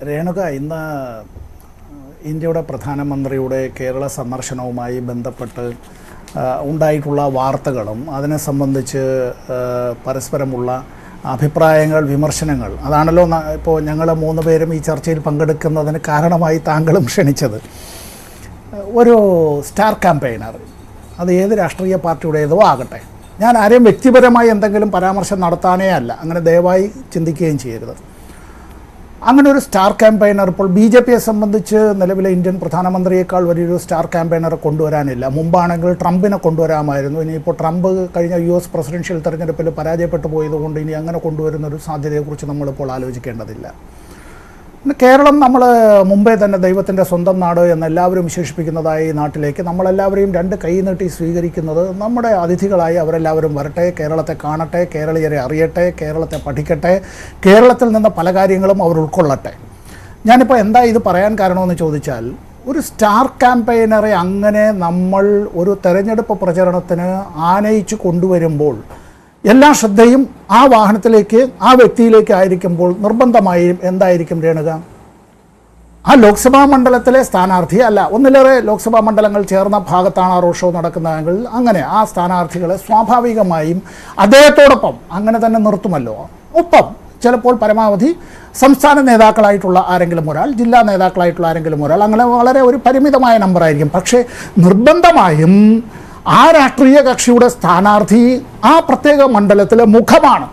രേണുക, ഇന്ന് ഇന്ത്യയുടെ പ്രധാനമന്ത്രിയുടെ കേരള സന്ദർശനവുമായി ബന്ധപ്പെട്ട് ഉണ്ടായിട്ടുള്ള വാർത്തകളും അതിനെ സംബന്ധിച്ച് പരസ്പരമുള്ള അഭിപ്രായങ്ങൾ, വിമർശനങ്ങൾ, അതാണല്ലോ ഇപ്പോൾ ഞങ്ങൾ 3 പേരും ഈ ചർച്ചയിൽ പങ്കെടുക്കുന്നതിന് കാരണമായി താങ്കളും ക്ഷണിച്ചത്. ഒരു സ്റ്റാർ ക്യാമ്പയിനർ, അത് ഏത് രാഷ്ട്രീയ പാർട്ടിയുടേതോ ആകട്ടെ, ഞാൻ ആരെയും വ്യക്തിപരമായി എന്തെങ്കിലും പരാമർശം നടത്താനേ അല്ല, അങ്ങനെ ദയവായി ചിന്തിക്കുകയും ചെയ്യരുത്. അങ്ങനെ ഒരു സ്റ്റാർ ക്യാമ്പയിനർ ഇപ്പോൾ BJPയെ സംബന്ധിച്ച് നിലവിലെ ഇന്ത്യൻ പ്രധാനമന്ത്രിയേക്കാൾ വലിയൊരു സ്റ്റാർ ക്യാമ്പയിനറെ കൊണ്ടുവരാനില്ല. മുമ്പാണെങ്കിൽ ട്രംപിനെ കൊണ്ടുവരാമായിരുന്നു. ഇനിയിപ്പോൾ ട്രംപ് കഴിഞ്ഞ US പ്രസിഡൻഷ്യൽ തെരഞ്ഞെടുപ്പിൽ പരാജയപ്പെട്ടു പോയതുകൊണ്ട് ഇനി അങ്ങനെ കൊണ്ടുവരുന്നൊരു സാധ്യതയെക്കുറിച്ച് നമ്മളിപ്പോൾ ആലോചിക്കേണ്ടതില്ല. പിന്നെ കേരളം നമ്മൾ മുമ്പേ തന്നെ ദൈവത്തിൻ്റെ സ്വന്തം നാട് എന്ന് എല്ലാവരും വിശേഷിപ്പിക്കുന്നതായി നാട്ടിലേക്ക് നമ്മളെല്ലാവരെയും 2 കൈ നീട്ടി സ്വീകരിക്കുന്നത്, നമ്മുടെ അതിഥികളായി അവരെല്ലാവരും വരട്ടെ, കേരളത്തെ കാണട്ടെ, കേരളീയരെ അറിയട്ടെ, കേരളത്തെ പഠിക്കട്ടെ, കേരളത്തിൽ നിന്ന് പല കാര്യങ്ങളും അവർ ഉൾക്കൊള്ളട്ടെ. ഞാനിപ്പോൾ എന്താ ഇത് പറയാൻ കാരണമെന്ന് ചോദിച്ചാൽ, ഒരു സ്റ്റാർ ക്യാമ്പയിനറെ അങ്ങനെ നമ്മൾ ഒരു തെരഞ്ഞെടുപ്പ് പ്രചരണത്തിന് ആനയിച്ച് കൊണ്ടുവരുമ്പോൾ എല്ലാ ശ്രദ്ധയും ആ വാഹനത്തിലേക്ക്, ആ വ്യക്തിയിലേക്ക് ആയിരിക്കുമ്പോൾ നിർബന്ധമായും എന്തായിരിക്കും രേണുക? ആ ലോക്സഭാ മണ്ഡലത്തിലെ സ്ഥാനാർത്ഥി അല്ല, ഒന്നിലേറെ ലോക്സഭാ മണ്ഡലങ്ങൾ ചേർന്ന ഭാഗത്താണ് ആ റോഡ് ഷോ നടക്കുന്നതെങ്കിൽ അങ്ങനെ ആ സ്ഥാനാർത്ഥികളെ സ്വാഭാവികമായും അദ്ദേഹത്തോടൊപ്പം അങ്ങനെ തന്നെ നിർത്തുമല്ലോ. ഒപ്പം ചിലപ്പോൾ പരമാവധി സംസ്ഥാന നേതാക്കളായിട്ടുള്ള ആരെങ്കിലും ഒരാൾ, ജില്ലാ നേതാക്കളായിട്ടുള്ള ആരെങ്കിലും ഒരാൾ, അങ്ങനെ വളരെ ഒരു പരിമിതമായ നമ്പറായിരിക്കും. പക്ഷേ നിർബന്ധമായും ആ രാഷ്ട്രീയ കക്ഷിയുടെ സ്ഥാനാർത്ഥി ആ പ്രത്യേക മണ്ഡലത്തിലെ മുഖമാണ്.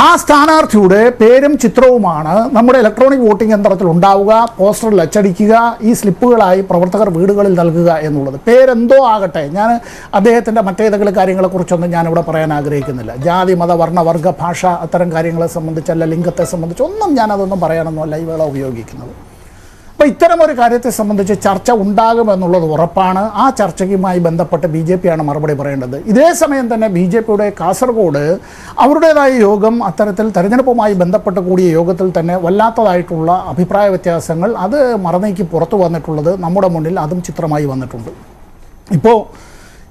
ആ സ്ഥാനാർത്ഥിയുടെ പേരും ചിത്രവുമാണ് നമ്മുടെ ഇലക്ട്രോണിക് വോട്ടിംഗ് യന്ത്രത്തിൽ ഉണ്ടാവുക, പോസ്റ്ററിൽ അച്ചടിക്കുക, ഈ സ്ലിപ്പുകളായി പ്രവർത്തകർ വീടുകളിൽ നൽകുക എന്നുള്ളത്. പേരെന്തോ ആകട്ടെ, ഞാൻ അദ്ദേഹത്തിൻ്റെ മറ്റേതെങ്കിലും കാര്യങ്ങളെക്കുറിച്ചൊന്നും ഞാനിവിടെ പറയാൻ ആഗ്രഹിക്കുന്നില്ല. ജാതി, മത, വർണ്ണ, വർഗ, ഭാഷ അത്തരം കാര്യങ്ങളെ സംബന്ധിച്ചല്ല, ലിംഗത്തെ സംബന്ധിച്ചൊന്നും ഞാനതൊന്നും പറയാനൊന്നുമല്ല ഈ വേള ഉപയോഗിക്കുന്നത്. അപ്പോൾ ഇത്തരമൊരു കാര്യത്തെ സംബന്ധിച്ച് ചർച്ച ഉണ്ടാകുമെന്നുള്ളത് ഉറപ്പാണ്. ആ ചർച്ചയുമായി ബന്ധപ്പെട്ട് BJPയാണ് മറുപടി പറയേണ്ടത്. ഇതേ സമയം തന്നെ BJPയുടെ കാസർഗോഡ് അവരുടേതായ യോഗം, അത്തരത്തിൽ തെരഞ്ഞെടുപ്പുമായി ബന്ധപ്പെട്ട് കൂടിയ യോഗത്തിൽ തന്നെ വല്ലാത്തതായിട്ടുള്ള അഭിപ്രായ വ്യത്യാസങ്ങൾ അത് മറന്നേക്ക് പുറത്തു വന്നിട്ടുള്ളത് നമ്മുടെ മുന്നിൽ അതും ചിത്രമായി വന്നിട്ടുണ്ട്. ഇപ്പോൾ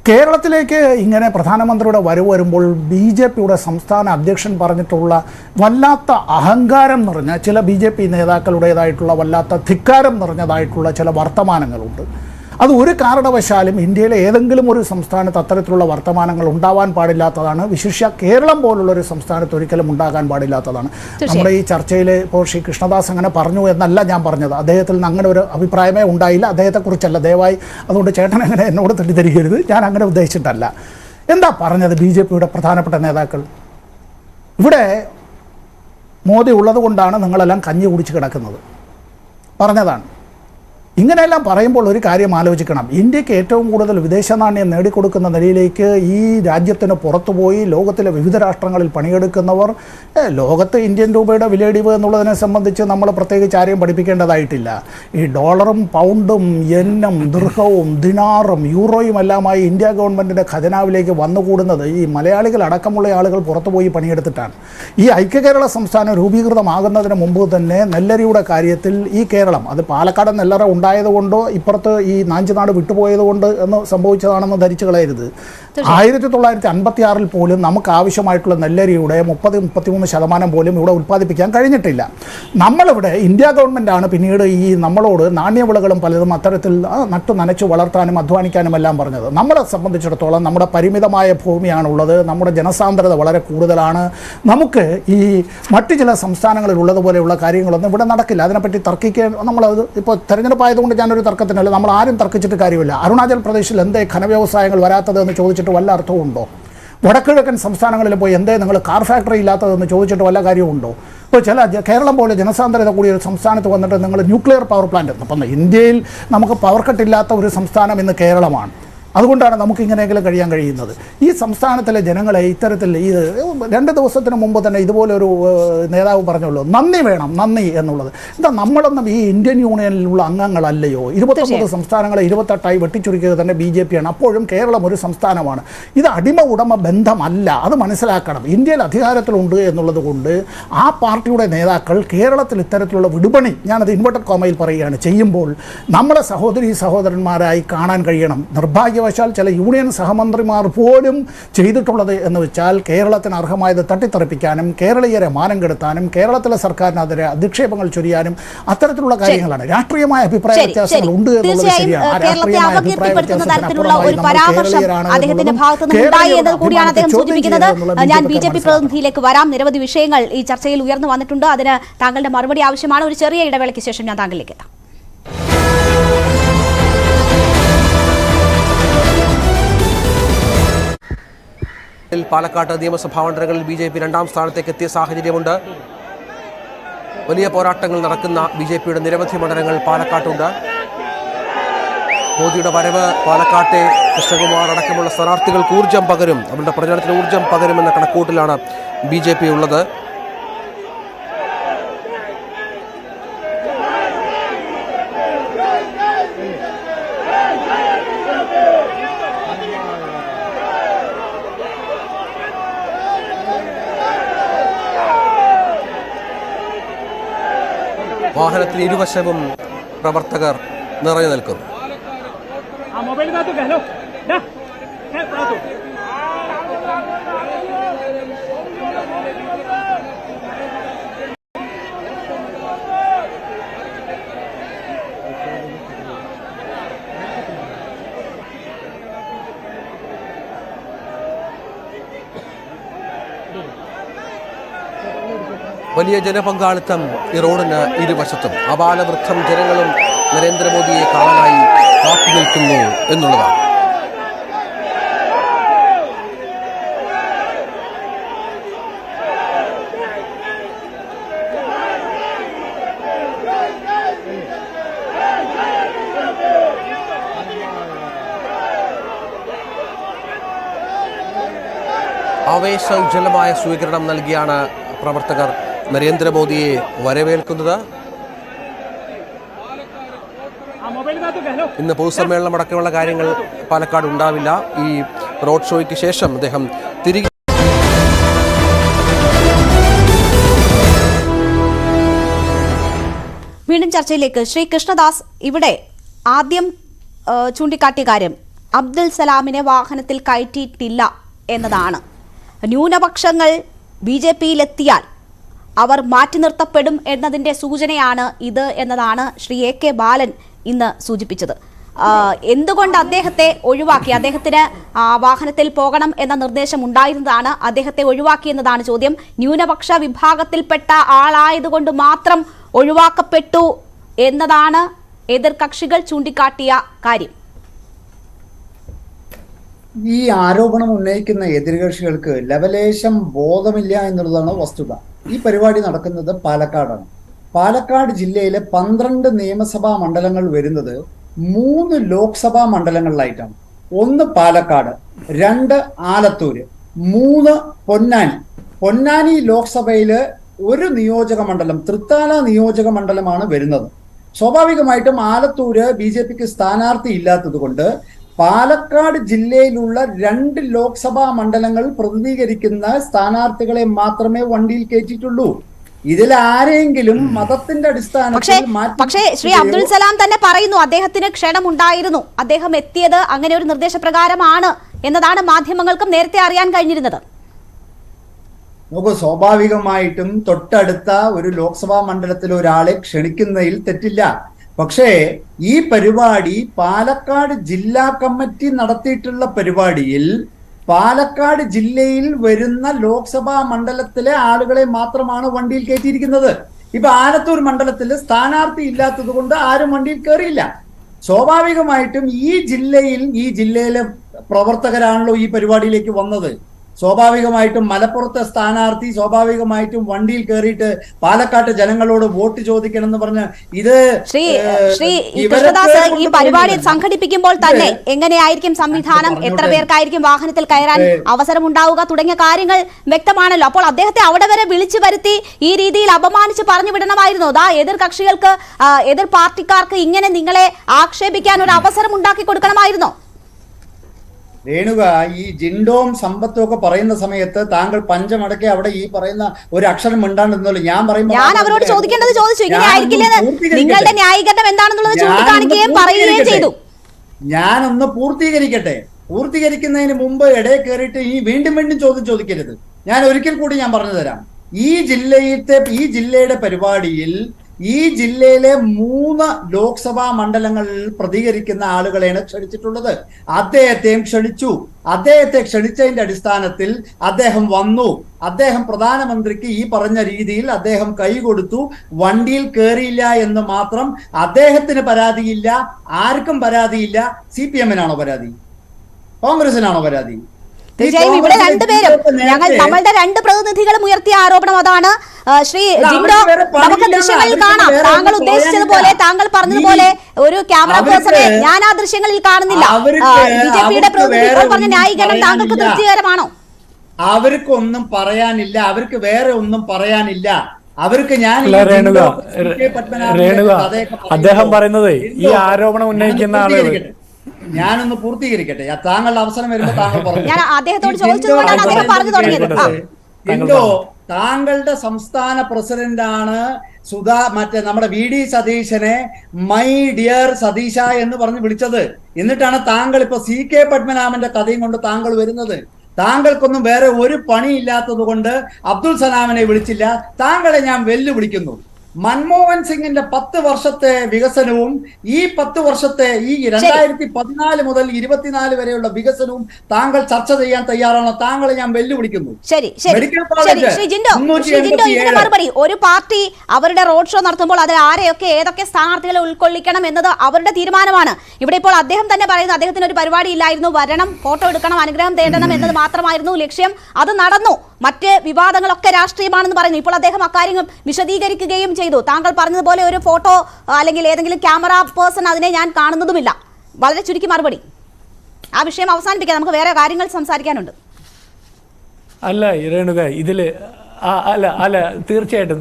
കേരളത്തിലേക്ക് ഇങ്ങനെ പ്രധാനമന്ത്രിയുടെ വരവ് വരുമ്പോൾ BJPയുടെ സംസ്ഥാന അധ്യക്ഷൻ പറഞ്ഞിട്ടുള്ള വല്ലാത്ത അഹങ്കാരം നിറഞ്ഞ ചില BJP നേതാക്കളുടേതായിട്ടുള്ള വല്ലാത്ത ധിക്കാരം നിറഞ്ഞതായിട്ടുള്ള ചില വർത്തമാനങ്ങളുണ്ട്. അത് ഒരു കാരണവശാലും ഇന്ത്യയിലെ ഏതെങ്കിലും ഒരു സംസ്ഥാനത്ത് അത്തരത്തിലുള്ള വർത്തമാനങ്ങൾ ഉണ്ടാവാൻ പാടില്ലാത്തതാണ്. വിശേഷ കേരളം പോലുള്ളൊരു സംസ്ഥാനത്ത് ഒരിക്കലും ഉണ്ടാകാൻ പാടില്ലാത്തതാണ്. നമ്മുടെ ഈ ചർച്ചയിൽ ഇപ്പോൾ ശ്രീ കൃഷ്ണദാസ് അങ്ങനെ പറഞ്ഞു എന്നല്ല ഞാൻ പറഞ്ഞത്. അദ്ദേഹത്തിൽ നിന്ന് അങ്ങനെ ഒരു അഭിപ്രായമേ ഉണ്ടായില്ല. അദ്ദേഹത്തെക്കുറിച്ചല്ല, ദയവായി അതുകൊണ്ട് ചേട്ടൻ അങ്ങനെ എന്നോട് തെറ്റിദ്ധരിക്കരുത്. ഞാൻ അങ്ങനെ ഉദ്ദേശിച്ചിട്ടല്ല. എന്താ പറഞ്ഞത് BJPയുടെ പ്രധാനപ്പെട്ട നേതാക്കൾ? ഇവിടെ മോദി ഉള്ളത് കൊണ്ടാണ് നിങ്ങളെല്ലാം കഞ്ഞി കുടിച്ച് കിടക്കുന്നത് പറഞ്ഞതാണ്. ഇങ്ങനെയെല്ലാം പറയുമ്പോൾ ഒരു കാര്യം ആലോചിക്കണം. ഇന്ത്യക്ക് ഏറ്റവും കൂടുതൽ വിദേശ നാണ്യം നേടിക്കൊടുക്കുന്ന നിലയിലേക്ക് ഈ രാജ്യത്തിന് പുറത്തുപോയി ലോകത്തിലെ വിവിധ രാഷ്ട്രങ്ങളിൽ പണിയെടുക്കുന്നവർ, ലോകത്ത് ഇന്ത്യൻ രൂപയുടെ വിലയിടിവ് എന്നുള്ളതിനെ സംബന്ധിച്ച് നമ്മൾ പ്രത്യേകിച്ച് ആരെയും പഠിപ്പിക്കേണ്ടതായിട്ടില്ല. ഈ ഡോളറും പൗണ്ടും യെന്നും ദിർഹവും ദിനാറും യൂറോയും എല്ലാമായി ഇന്ത്യ ഗവൺമെൻറ്റിൻ്റെ ഖജനാവിലേക്ക് വന്നുകൂടുന്നത് ഈ മലയാളികൾ അടക്കമുള്ള ആളുകൾ പുറത്തുപോയി പണിയെടുത്തിട്ടാണ്. ഈ ഐക്യകേരള സംസ്ഥാനം രൂപീകൃതമാകുന്നതിന് മുമ്പ് തന്നെ നെല്ലരിയുടെ കാര്യത്തിൽ ഈ കേരളം, അത് പാലക്കാട് നെല്ലറ ഉണ്ടായതുകൊണ്ടോ ഇപ്പുറത്ത് ഈ നാഞ്ചിനാട് വിട്ടുപോയത് കൊണ്ട് എന്ന് സംഭവിച്ചതാണെന്ന് ധരിച്ചു കളയരുത്. 1956 പോലും നമുക്ക് ആവശ്യമായിട്ടുള്ള നെല്ലരിയുടെ 30-33% പോലും ഇവിടെ ഉൽപ്പാദിപ്പിക്കാൻ കഴിഞ്ഞിട്ടില്ല. നമ്മളിവിടെ ഇന്ത്യ ഗവൺമെൻറ്റാണ് പിന്നീട് ഈ നമ്മളോട് നാണ്യവിളകളും പലതും അത്തരത്തിൽ നട്ടു നനച്ചു വളർത്താനും അധ്വാനിക്കാനും എല്ലാം പറഞ്ഞത്. നമ്മളെ സംബന്ധിച്ചിടത്തോളം നമ്മുടെ പരിമിതമായ ഭൂമിയാണുള്ളത്, നമ്മുടെ ജനസാന്ദ്രത വളരെ കൂടുതലാണ്. നമുക്ക് ഈ മറ്റു ചില സംസ്ഥാനങ്ങളിൽ ഉള്ളതുപോലെയുള്ള കാര്യങ്ങളൊന്നും ഇവിടെ നടക്കില്ല. അതിനെപ്പറ്റി തർക്കിക്കാൻ നമ്മളത് ഇപ്പോൾ തെരഞ്ഞെടുപ്പായതുകൊണ്ട് ഞാനൊരു തർക്കത്തിനല്ല, നമ്മൾ ആരും തർക്കിച്ചിട്ട് കാര്യമില്ല. അരുണാചൽ പ്രദേശിൽ എന്തേ ഖനവ്യവസായങ്ങൾ വരാത്തത് എന്ന് ചോദിച്ചിട്ട് വല്ല അർത്ഥമുണ്ടോ? വടക്കിഴക്കൻ സംസ്ഥാനങ്ങളിൽ പോയി എന്തേ നിങ്ങൾ കാർ ഫാക്ടറി ഇല്ലാത്തതെന്ന് ചോദിച്ചിട്ട് വല്ല കാര്യമുണ്ടോ? ഇപ്പോൾ കേരളം പോലെ ജനസാന്ദ്രത കൂടിയ ഒരു സംസ്ഥാനത്ത് വന്നിട്ട് നിങ്ങൾ ന്യൂക്ലിയർ പവർ പ്ലാന്റ്, അപ്പം ഇന്ത്യയിൽ നമുക്ക് പവർ കട്ടില്ലാത്ത ഒരു സംസ്ഥാനം ഇന്ന് കേരളമാണ്. അതുകൊണ്ടാണ് നമുക്ക് ഇങ്ങനെയെങ്കിലും കഴിയാൻ കഴിയുന്നത്. ഈ സംസ്ഥാനത്തിലെ ജനങ്ങളെ ഇത്തരത്തിൽ ഈ 2 ദിവസത്തിന് മുമ്പ് തന്നെ ഇതുപോലെ ഒരു നേതാവ് പറഞ്ഞുള്ളൂ, നന്ദി വേണം, നന്ദി എന്നുള്ളത്. എന്താ, നമ്മളൊന്നും ഈ ഇന്ത്യൻ യൂണിയനിലുള്ള അംഗങ്ങളല്ലയോ? 29 സംസ്ഥാനങ്ങളെ 28ആയി വെട്ടിച്ചുരുക്കിയത് തന്നെ BJP ആണ്. അപ്പോഴും കേരളം ഒരു സംസ്ഥാനമാണ്. ഇത് അടിമ ഉടമ ബന്ധമല്ല, അത് മനസ്സിലാക്കണം. ഇന്ത്യയിൽ അധികാരത്തിലുണ്ട് എന്നുള്ളത് കൊണ്ട് ആ പാർട്ടിയുടെ നേതാക്കൾ കേരളത്തിൽ ഇത്തരത്തിലുള്ള വിടുപണി, ഞാനത് ഇൻവെർട്ടഡ് കോമയിൽ പറയുകയാണ്, ചെയ്യുമ്പോൾ നമ്മളെ സഹോദരീ സഹോദരന്മാരായി കാണാൻ കഴിയണം. നിർഭാഗ്യവശാൽ ചില യൂണിയൻ സഹമന്ത്രിമാർ പോലും ചെയ്തിട്ടുള്ളത് എന്ന് വെച്ചാൽ കേരളത്തിന് അർഹമായത് തട്ടിത്തെറിപ്പിക്കാനും കേരളീയരെ മാനം കെടുത്താനും കേരളത്തിലെ സർക്കാരിനെതിരെ അധിക്ഷേപങ്ങൾ ചൊരിയാനും അത്തരത്തിലുള്ള കാര്യങ്ങളാണ്. രാഷ്ട്രീയമായ അഭിപ്രായ വ്യത്യാസങ്ങൾ ഉണ്ട് എന്നുള്ളത് ശരിയാണ്. ആ രാഷ്ട്രീയമായ അഭിപ്രായ ഞാൻ BJP പ്രതിനിധിയിലേക്ക് വരാം. നിരവധി വിഷയങ്ങൾ ഈ ചർച്ചയിൽ ഉയർന്നു വന്നിട്ടുണ്ട്. അതിന് താങ്കളുടെ മറുപടി ആവശ്യമാണ്. ഒരു ചെറിയ ഇടവേളയ്ക്ക് ശേഷം ഞാൻ താങ്കളിലേക്ക് എത്താം. പാലക്കാട് നിയമസഭാ മണ്ഡലങ്ങളിൽ BJP 2ാം സ്ഥാനത്തേക്ക് എത്തിയ സാഹചര്യമുണ്ട്. വലിയ പോരാട്ടങ്ങൾ നടക്കുന്ന BJPയുടെ നിരവധി മണ്ഡലങ്ങൾ പാലക്കാട്ടുണ്ട്. മോദിയുടെ വരവ് പാലക്കാട്ടെ കൃഷ്ണകുമാർ അടക്കമുള്ള സ്ഥാനാർത്ഥികൾക്ക് ഊർജ്ജം പകരും, അവരുടെ പ്രചരണത്തിന് ഊർജ്ജം പകരുമെന്ന കണക്കൂട്ടിലാണ് BJP ഉള്ളത്. വാഹനത്തിന് ഇരുവശവും പ്രവർത്തകർ നിറഞ്ഞു നിൽക്കുന്നു. വലിയ ജനപങ്കാളിത്തം ഈ റോഡിന് ഇരുവശത്തും. അപാലവൃദ്ധം ജനങ്ങളും നരേന്ദ്രമോദിയെ കാണാനായി കാത്തു നിൽക്കുന്നു എന്നുള്ളതാണ്. ആവേശോജ്വലമായ സ്വീകരണം നൽകിയാണ് പ്രവർത്തകർ നരേന്ദ്രമോദിയെ വരവേൽക്കുന്നത്. ഇന്ന് പൊതുസമ്മേളനം അടക്കമുള്ള കാര്യങ്ങൾ പാലക്കാട് ഉണ്ടാവില്ല. ഈ റോഡ് ഷോയ്ക്ക് ശേഷം അദ്ദേഹം തിരികെ വീണ്ടും ചർച്ചയിലേക്ക്. ശ്രീ കൃഷ്ണദാസ്, ഇവിടെ ആദ്യം ചൂണ്ടിക്കാട്ടിയ കാര്യം അബ്ദുൽ സലാമിനെ വാഹനത്തിൽ കയറ്റിയിട്ടില്ല എന്നതാണ്. ന്യൂനപക്ഷങ്ങൾ BJPയിലെത്തിയാൽ അവർ മാറ്റി നിർത്തപ്പെടും എന്നതിൻ്റെ സൂചനയാണ് ഇത് എന്നതാണ് ശ്രീ AK ബാലൻ ഇന്ന് സൂചിപ്പിച്ചത്. എന്തുകൊണ്ട് അദ്ദേഹത്തെ ഒഴിവാക്കി? അദ്ദേഹത്തിന് വാഹനത്തിൽ പോകണം എന്ന നിർദ്ദേശം ഉണ്ടായിരുന്നതാണ്, അദ്ദേഹത്തെ ഒഴിവാക്കിയെന്നതാണ് ചോദ്യം. ന്യൂനപക്ഷ വിഭാഗത്തിൽപ്പെട്ട ആളായതുകൊണ്ട് മാത്രം ഒഴിവാക്കപ്പെട്ടു എന്നതാണ് എതിർകക്ഷികൾ ചൂണ്ടിക്കാട്ടിയ കാര്യം. ഈ ആരോപണം ഉന്നയിക്കുന്ന എതിർകക്ഷികൾക്ക് ലവലേശം ബോധമില്ല എന്നുള്ളതാണ് വസ്തുത. ഈ പരിപാടി നടക്കുന്നത് പാലക്കാടാണ്. പാലക്കാട് ജില്ലയിലെ 12 നിയമസഭാ മണ്ഡലങ്ങൾ വരുന്നത് 3 ലോക്സഭാ മണ്ഡലങ്ങളിലായിട്ടാണ്. 1 പാലക്കാട്, 2 ആലത്തൂര്, 3 പൊന്നാനി. പൊന്നാനി ലോക്സഭയില് 1 നിയോജക മണ്ഡലം, തൃത്താല നിയോജക മണ്ഡലമാണ് വരുന്നത്. സ്വാഭാവികമായിട്ടും ആലത്തൂര് BJPക്ക് സ്ഥാനാർത്ഥി ഇല്ലാത്തത് കൊണ്ട് പാലക്കാട് ജില്ലയിലുള്ള 2 ലോക്സഭാ മണ്ഡലങ്ങൾ പ്രതിനിധീകരിക്കുന്ന സ്ഥാനാർത്ഥികളെ മാത്രമേ വണ്ടിയിൽ കയറ്റിയിട്ടുള്ളൂ. ഇതിൽ ആരെങ്കിലും മതത്തിന്റെ അടിസ്ഥാനത്തിൽ പക്ഷേ ശ്രീ അബ്ദുൽ സലാം തന്നെ പറയുന്നു അദ്ദേഹത്തിന് ക്ഷണമുണ്ടായിരുന്നു, അദ്ദേഹം എത്തിയത് അങ്ങനെ ഒരു നിർദ്ദേശപ്രകാരമാണ് എന്നതാണ് മാധ്യമങ്ങൾക്കും നേരത്തെ അറിയാൻ കഴിഞ്ഞിരുന്നത്. നോക്കൂ, സ്വാഭാവികമായിട്ടും തൊട്ടടുത്ത ഒരു ലോക്സഭാ മണ്ഡലത്തിലെ ഒരാളെ ക്ഷണിക്കുന്നതിൽ തെറ്റില്ല. പക്ഷേ ഈ പരിപാടി പാലക്കാട് ജില്ലാ കമ്മിറ്റി നടത്തിയിട്ടുള്ള പരിപാടിയിൽ പാലക്കാട് ജില്ലയിൽ വരുന്ന ലോക്സഭാ മണ്ഡലത്തിലെ ആളുകളെ മാത്രമാണ് വണ്ടിയിൽ കയറ്റിയിരിക്കുന്നത്. ഇപ്പൊ ആലത്തൂർ മണ്ഡലത്തിൽ സ്ഥാനാർത്ഥി ഇല്ലാത്തത് കൊണ്ട് ആരും വണ്ടിയിൽ കയറിയില്ല. സ്വാഭാവികമായിട്ടും ഈ ജില്ലയിലെ പ്രവർത്തകരാണല്ലോ ഈ പരിപാടിയിലേക്ക് വന്നത്. സ്വാഭാവികമായിട്ടും മലപ്പുറത്തെ സ്ഥാനാർത്ഥി സ്വാഭാവികമായിട്ടും വണ്ടിയിൽ കയറിയിട്ട് പാലക്കാട്ട് ജനങ്ങളോട് വോട്ട് ചോദിക്കണം എന്ന് പറഞ്ഞ് ഇത് കൃഷ്ണദാസ് ഈ പരിപാടി സംഘടിപ്പിക്കുമ്പോൾ തന്നെ എങ്ങനെയായിരിക്കും സംവിധാനം, എത്ര പേർക്കായിരിക്കും വാഹനത്തിൽ കയറാൻ അവസരം ഉണ്ടാവുക തുടങ്ങിയ കാര്യങ്ങൾ വ്യക്തമാണല്ലോ. അപ്പോൾ അദ്ദേഹത്തെ അവിടെ വരെ വിളിച്ചു വരുത്തി ഈ രീതിയിൽ അപമാനിച്ച് പറഞ്ഞു വിടണമായിരുന്നു. എതിർ കക്ഷികൾക്ക്, എതിർ പാർട്ടിക്കാർക്ക് ഇങ്ങനെ നിങ്ങളെ ആക്ഷേപിക്കാൻ ഒരു അവസരം ഉണ്ടാക്കി കൊടുക്കണമായിരുന്നോ? രേണുക, ഈ ജിൻഡോം സമ്പത്തും ഒക്കെ പറയുന്ന സമയത്ത് താങ്കൾ പഞ്ചമടക്കി അവിടെ ഈ പറയുന്ന ഒരു അക്ഷരം മിണ്ടാണ്ടെന്നല്ലോ ഞാൻ പറയുമ്പോൾ ഞാൻ അവരോട് ചോദിക്കേണ്ടത് ചോദിച്ചു. ഇങ്ങനെ ആയിരിക്കില്ലെന്ന് നിങ്ങളുടെ ന്യായീകരണം എന്താണെന്നുള്ളത് ചൂണ്ടിക്കാണിക്കുകയും പറയുകയും ചെയ്തു. ഞാനൊന്ന് പൂർത്തീകരിക്കുന്നതിന് മുമ്പ് ഇടയിൽ കയറിയിട്ട് ഈ വീണ്ടും ചോദിക്കരുത്. ഞാൻ ഒരിക്കൽ കൂടി ഞാൻ പറഞ്ഞു തരാം. ഈ ജില്ലയുടെ പരിപാടിയിൽ ഈ ജില്ലയിലെ 3 ലോക്സഭാ മണ്ഡലങ്ങളിൽ പ്രതികരിക്കുന്ന ആളുകളെയാണ് ക്ഷണിച്ചിട്ടുള്ളത്. അദ്ദേഹത്തെയും ക്ഷണിച്ചു. അദ്ദേഹത്തെ ക്ഷണിച്ചതിന്റെ അടിസ്ഥാനത്തിൽ അദ്ദേഹം വന്നു. അദ്ദേഹം പ്രധാനമന്ത്രിക്ക് ഈ പറഞ്ഞ രീതിയിൽ അദ്ദേഹം കൈ കൊടുത്തു. വണ്ടിയിൽ കയറിയില്ല എന്ന് മാത്രം. അദ്ദേഹത്തിന് പരാതിയില്ല, ആർക്കും പരാതിയില്ല. CPM-നാണോ പരാതി? കോൺഗ്രസിനാണോ പരാതി? തീർച്ചയായും ഇവിടെ രണ്ടുപേരും നമ്മളുടെ 2 പ്രതിനിധികളും ഉയർത്തിയ ആരോപണം അതാണ്. ശ്രീ ജിൻഡോ, നമുക്ക് ദൃശ്യങ്ങളിൽ കാണാം. താങ്കൾ ഉദ്ദേശിച്ചതുപോലെ, താങ്കൾ പറഞ്ഞതുപോലെ ഒരു ക്യാമറ പേഴ്സണെ ഞാൻ ആ ദൃശ്യങ്ങളിൽ കാണുന്നില്ല. BJP-യുടെ പ്രതിനിധികൾ പറഞ്ഞ ന്യായീകരണം താങ്കൾക്ക് തൃപ്തികരമാണോ? അവർക്കൊന്നും പറയാനില്ല, അവർക്ക് വേറെ ഒന്നും പറയാനില്ല. അവർക്ക് രേണുക അദ്ദേഹം പറയുന്നത് ഈ ആരോപണം ഉന്നയിക്കുന്ന ആളുകൾ. ഞാനൊന്ന് പൂർത്തീകരിക്കട്ടെ. താങ്കളുടെ അവസരം വരുമ്പോൾ താങ്കൾ പറഞ്ഞു. ഞാൻ അദ്ദേഹത്തോട് ചോദിച്ചതുകൊണ്ടാണ് അദ്ദേഹം പറഞ്ഞു തുടങ്ങിയത്. താങ്കളുടെ സംസ്ഥാന പ്രസിഡന്റാണ് നമ്മുടെ VD സതീശനെ മൈ ഡിയർ സതീശ എന്ന് പറഞ്ഞ് വിളിച്ചത്. എന്നിട്ടാണ് താങ്കൾ ഇപ്പൊ CK പത്മനാഭന്റെ കഥയും കൊണ്ട് താങ്കൾ വരുന്നത്. താങ്കൾക്കൊന്നും വേറെ ഒരു പണിയില്ലാത്തത് കൊണ്ട് അബ്ദുൽ സലാമിനെ വിളിച്ചില്ല. താങ്കളെ ഞാൻ വെല്ലുവിളിക്കുന്നു. മൻമോഹൻ സിംഗിന്റെ 10 വർഷത്തെ വികസനവും ഈ 10 വർഷത്തെ ഈ 2014 മുതൽ 24 വരെയുള്ള വികസനവും താങ്കൾ ചർച്ച ചെയ്യാൻ തയ്യാറാണോ? താങ്കളെ ഞാൻ വെല്ലുവിളിക്കുന്നു. മറുപടി, ഒരു പാർട്ടി അവരുടെ റോഡ് ഷോ നടത്തുമ്പോൾ അതിൽ ആരെയൊക്കെ ഏതൊക്കെ സ്ഥാനാർത്ഥികളെ ഉൾക്കൊള്ളിക്കണം എന്നത് അവരുടെ തീരുമാനമാണ്. ഇവിടെ ഇപ്പോൾ അദ്ദേഹം തന്നെ പറയുന്നു അദ്ദേഹത്തിന് ഒരു പരിപാടി ഇല്ലായിരുന്നു, വരണം, ഫോട്ടോ എടുക്കണം, അനുഗ്രഹം തേടണം എന്നത് മാത്രമായിരുന്നു ലക്ഷ്യം. അത് നടന്നു. മറ്റ് വിവാദങ്ങളൊക്കെ രാഷ്ട്രീയമാണെന്ന് പറയുന്നു. ഇപ്പോൾ അദ്ദേഹം അക്കാര്യങ്ങൾ വിശദീകരിക്കുകയും ചെയ്തു. താങ്കൾ പറഞ്ഞതുപോലെ ഒരു ഫോട്ടോ അല്ലെങ്കിൽ ഏതെങ്കിലും ക്യാമറ പേഴ്സൺ അതിനെ ഞാൻ കാണുന്നതുമില്ല. വളരെ ചുരുക്കി മറുപടി. ആ വിഷയം അവസാനിപ്പിക്കാം, നമുക്ക് വേറെ കാര്യങ്ങൾ സംസാരിക്കാനുണ്ട്. അല്ല രേണുക, ഇതില് അല്ല തീർച്ചയായിട്ടും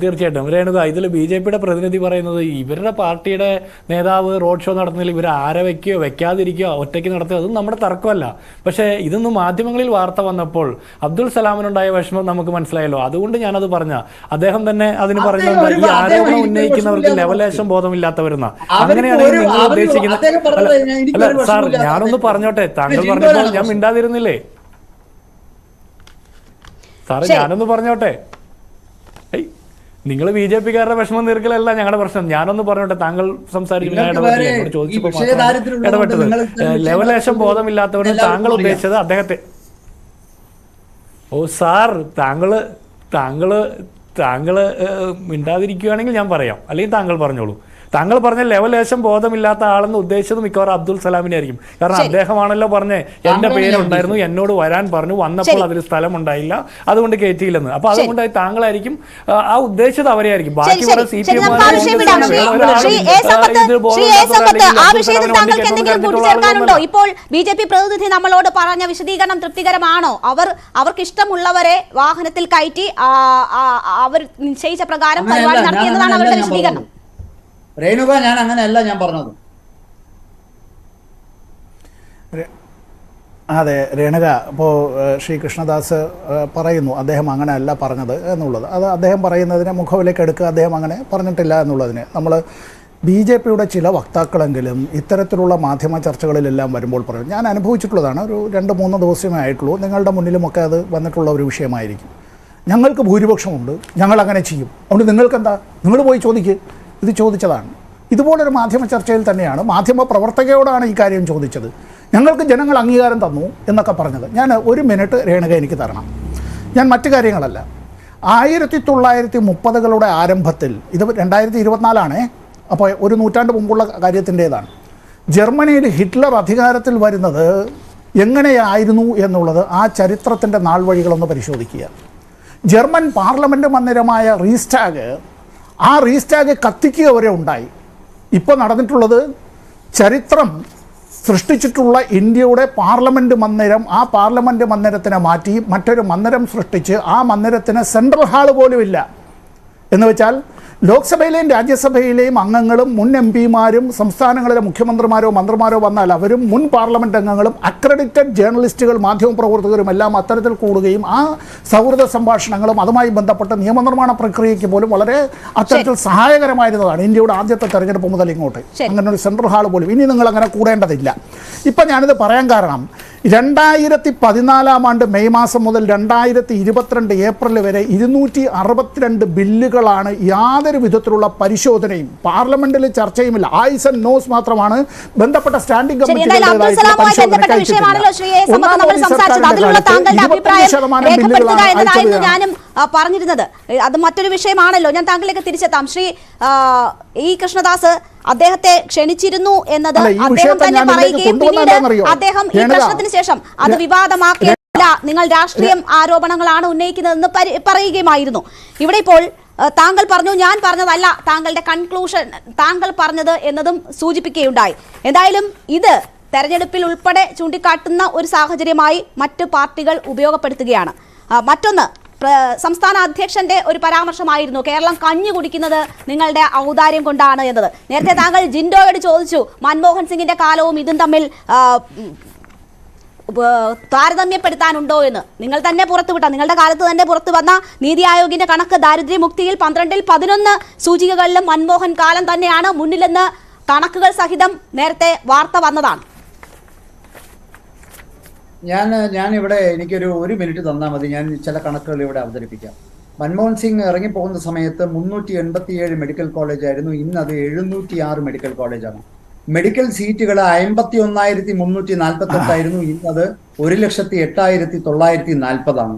രേണുക, ഇതിൽ BJP-യുടെ പ്രതിനിധി പറയുന്നത് ഇവരുടെ പാർട്ടിയുടെ നേതാവ് റോഡ് ഷോ നടത്തുന്നതിൽ ഇവർ ആരെ വെക്കുകയോ വെക്കാതിരിക്കുകയോ ഒറ്റയ്ക്ക് നടത്തുകയോ അതൊന്നും നമ്മുടെ തർക്കമല്ല. പക്ഷേ ഇതൊന്നും മാധ്യമങ്ങളിൽ വാർത്ത വന്നപ്പോൾ അബ്ദുൽ സലാമിനുണ്ടായ വിഷമം നമുക്ക് മനസ്സിലായല്ലോ. അതുകൊണ്ട് ഞാനത് പറഞ്ഞ അദ്ദേഹം തന്നെ അതിന് പറഞ്ഞുകൊണ്ട് ഈ ആരോപണം ഉന്നയിക്കുന്നവർക്ക് ലെവലേശം ബോധമില്ലാത്തവരുന്ന അങ്ങനെയാണെങ്കിൽ നിങ്ങൾ ഉദ്ദേശിക്കുന്നത്. അല്ല സാർ, ഞാനൊന്ന് പറഞ്ഞോട്ടെ. താങ്കൾ പറഞ്ഞപ്പോൾ ഞാൻ മിണ്ടാതിരുന്നില്ലേ സാറേ? ഞാനൊന്ന് പറഞ്ഞോട്ടെ. നിങ്ങൾ BJP-കാരുടെ വിഷമം തീർക്കലല്ല ഞങ്ങളുടെ പ്രശ്നം. ഞാനൊന്ന് പറഞ്ഞോട്ടെ. താങ്കൾ സംസാരിച്ചു ചോദിച്ചപ്പോൾ ഇടപെട്ടത് ലെവലേശം ബോധമില്ലാത്തവരും താങ്കൾ ഉദ്ദേശിച്ചത് അദ്ദേഹത്തെ. ഓ സാർ, താങ്കള് മിണ്ടാതിരിക്കുകയാണെങ്കിൽ ഞാൻ പറയാം, അല്ലെങ്കിൽ താങ്കൾ പറഞ്ഞോളൂ. താങ്കൾ പറഞ്ഞ ലെവലേശം ബോധമില്ലാത്ത ആളെന്ന് ഉദ്ദേശിച്ചത് മിക്കവാറും അബ്ദുൽ സലാമിനെ ആയിരിക്കും. കാരണം അദ്ദേഹമാണല്ലോ പറഞ്ഞേ എന്റെ പേരുണ്ടായിരുന്നു, എന്നോട് വരാൻ പറഞ്ഞു, വന്നപ്പോൾ അതിൽ സ്ഥലം ഉണ്ടായില്ല, അതുകൊണ്ട് കയറ്റിയില്ലെന്ന്. അപ്പൊ അതുകൊണ്ട് താങ്കളായിരിക്കും ആ ഉദ്ദേശിച്ചത് അവരെയായിരിക്കും. ബാക്കി ഇപ്പോൾ BJP പ്രതിനിധി നമ്മളോട് പറഞ്ഞ വിശദീകരണം തൃപ്തികരമാണോ? അവർക്ക് ഇഷ്ടമുള്ളവരെ വാഹനത്തിൽ കയറ്റി അവർ നിശ്ചയിച്ച പ്രകാരം പരിപാടി നടത്തിയെന്നതാണ് അവരുടെ വിശദീകരണം. രേണുക, ഞാൻ അങ്ങനെയല്ല ഞാൻ പറഞ്ഞത്. അതെ രേണുക, ഇപ്പോൾ ശ്രീ കൃഷ്ണദാസ് പറയുന്നു അദ്ദേഹം അങ്ങനെ അല്ല പറഞ്ഞത് എന്നുള്ളത്. അത് അദ്ദേഹം പറയുന്നതിനെ മുഖവിലേക്ക് എടുക്കുക, അദ്ദേഹം അങ്ങനെ പറഞ്ഞിട്ടില്ല എന്നുള്ളതിന് നമ്മൾ BJPയുടെ ചില വക്താക്കളെങ്കിലും ഇത്തരത്തിലുള്ള മാധ്യമ ചർച്ചകളിലെല്ലാം വരുമ്പോൾ പറയും. ഞാൻ അനുഭവിച്ചിട്ടുള്ളതാണ്, ഒരു 2-3 ദിവസമേ ആയിട്ടുള്ളൂ. നിങ്ങളുടെ മുന്നിലുമൊക്കെ അത് വന്നിട്ടുള്ള ഒരു വിഷയമായിരിക്കും. ഞങ്ങൾക്ക് ഭൂരിപക്ഷമുണ്ട്, ഞങ്ങൾ അങ്ങനെ ചെയ്യും, അതുകൊണ്ട് നിങ്ങൾക്കെന്താ, നിങ്ങൾ പോയി ചോദിക്കുക. ഇത് ചോദിച്ചതാണ്. ഇതുപോലൊരു മാധ്യമ ചർച്ചയിൽ തന്നെയാണ് മാധ്യമ പ്രവർത്തകയോടാണ് ഈ കാര്യം ചോദിച്ചത്. ഞങ്ങൾക്ക് ജനങ്ങൾ അംഗീകാരം തന്നു എന്നൊക്കെ പറഞ്ഞത്. ഞാൻ 1 മിനിറ്റ് രേണുക എനിക്ക് തരണം. ഞാൻ മറ്റു കാര്യങ്ങളല്ല, 1930കളുടെ ആരംഭത്തിൽ, ഇത് 2024 അപ്പോൾ ഒരു നൂറ്റാണ്ട് മുമ്പുള്ള കാര്യത്തിൻ്റേതാണ്. ജർമ്മനിയിൽ ഹിറ്റ്ലർ അധികാരത്തിൽ വരുന്നത് എങ്ങനെയായിരുന്നു എന്നുള്ളത് ആ ചരിത്രത്തിൻ്റെ നാൾ വഴികളൊന്ന് പരിശോധിക്കുക. ജർമ്മൻ പാർലമെൻറ്റ് മന്ദിരമായ ആ റീസ്റ്റാഗ് കത്തിക്കുക വരെ ഉണ്ടായി. ഇപ്പോൾ നടന്നിട്ടുള്ളത് ചരിത്രം സൃഷ്ടിച്ചിട്ടുള്ള ഇന്ത്യയുടെ പാർലമെൻറ്റ് മന്ദിരം, ആ പാർലമെൻറ്റ് മന്ദിരത്തിനെ മാറ്റി മറ്റൊരു മന്ദിരം സൃഷ്ടിച്ച് ആ മന്ദിരത്തിന് സെൻട്രൽ ഹാള് പോലും ഇല്ല. എന്ന് വെച്ചാൽ ലോക്സഭയിലെയും രാജ്യസഭയിലെയും അംഗങ്ങളും മുൻ MP-മാരും സംസ്ഥാനങ്ങളിലെ മുഖ്യമന്ത്രിമാരോ മന്ത്രിമാരോ വന്നാൽ അവരും മുൻ പാർലമെൻറ്റ് അംഗങ്ങളും അക്രഡിറ്റഡ് ജേർണലിസ്റ്റുകൾ മാധ്യമപ്രവർത്തകരും എല്ലാം അത്തരത്തിൽ കൂടുകയും ആ സൗഹൃദ സംഭാഷണങ്ങളും അതുമായി ബന്ധപ്പെട്ട നിയമനിർമ്മാണ പ്രക്രിയയ്ക്ക് പോലും വളരെ അത്തരത്തിൽ സഹായകരമായിരുന്നതാണ് ഇന്ത്യയുടെ ആദ്യത്തെ തെരഞ്ഞെടുപ്പ് മുതൽ ഇങ്ങോട്ട്. അങ്ങനെ ഒരു സെൻട്രൽ ഹാൾ പോലും ഇനി നിങ്ങൾ അങ്ങനെ കൂടേണ്ടതില്ല. ഇപ്പം ഞാനിത് പറയാൻ കാരണം 2014 മെയ് മാസം മുതൽ 2022 ഏപ്രിൽ വരെ 262 ബില്ലുകളാണ് യാതൊരു വിധത്തിലുള്ള പരിശോധനയും പാർലമെന്റിൽ ചർച്ചയുമില്ല. ആയിസ് ആൻഡ് നോസ് മാത്രമാണ് ബന്ധപ്പെട്ട സ്റ്റാൻഡിംഗ് ഞാനും പറഞ്ഞിരുന്നത്. അത് മറ്റൊരു വിഷയമാണല്ലോ. ഞാൻ താങ്കളിലേക്ക് തിരിച്ചെത്താം. ശ്രീ കൃഷ്ണദാസ് അദ്ദേഹത്തെ ക്ഷണിച്ചിരുന്നു എന്നത് അദ്ദേഹം തന്നെ പറയുകയും പിന്നീട് അദ്ദേഹം ഈ പ്രശ്നത്തിന് ശേഷം അത് വിവാദമാക്കിയില്ല, നിങ്ങൾ രാഷ്ട്രീയം ആരോപണങ്ങളാണ് ഉന്നയിക്കുന്നതെന്ന് പറയുകയുമായിരുന്നു. ഇവിടെ ഇപ്പോൾ താങ്കൾ പറഞ്ഞു ഞാൻ പറഞ്ഞതല്ല താങ്കളുടെ കൺക്ലൂഷൻ താങ്കൾ പറഞ്ഞത് എന്നതും സൂചിപ്പിക്കുകയുണ്ടായി. എന്തായാലും ഇത് തെരഞ്ഞെടുപ്പിൽ ഉൾപ്പെടെ ചൂണ്ടിക്കാട്ടുന്ന ഒരു സാഹചര്യമായി മറ്റു പാർട്ടികൾ ഉപയോഗപ്പെടുത്തുകയാണ്. മറ്റൊന്ന്, സംസ്ഥാന അധ്യക്ഷന്റെ ഒരു പരാമർശമായിരുന്നു കേരളം കഞ്ഞു കുടിക്കുന്നത് നിങ്ങളുടെ ഔദാര്യം കൊണ്ടാണ് എന്നത്. നേരത്തെ താങ്കൾ ജിൻഡോയോട് ചോദിച്ചു മൻമോഹൻ സിംഗിന്റെ കാലവും ഇതും തമ്മിൽ താരതമ്യപ്പെടുത്താനുണ്ടോ എന്ന്. നിങ്ങൾ തന്നെ പുറത്തുവിട്ട, നിങ്ങളുടെ കാലത്ത് തന്നെ പുറത്തു വന്ന നീതി ആയോഗിന്റെ കണക്ക് ദാരിദ്ര്യമുക്തിയിൽ 12-ൽ 11 സൂചികകളിലും മൻമോഹൻ കാലം തന്നെയാണ് മുന്നിലെന്ന് കണക്കുകൾ സഹിതം നേരത്തെ വാർത്ത വന്നതാണ്. ഞാനിവിടെ എനിക്കൊരു 1 മിനിറ്റ് തന്നാൽ മതി. ഞാൻ ചില കണക്കുകൾ ഇവിടെ അവതരിപ്പിക്കാം. മൻമോഹൻ സിംഗ് ഇറങ്ങിപ്പോകുന്ന സമയത്ത് 387 മെഡിക്കൽ കോളേജ് ആയിരുന്നു. ഇന്ന് അത് 706 മെഡിക്കൽ കോളേജാണ്. മെഡിക്കൽ സീറ്റുകൾ 51,348 ആയിരുന്നു. ഇന്ന് അത് 1,08,940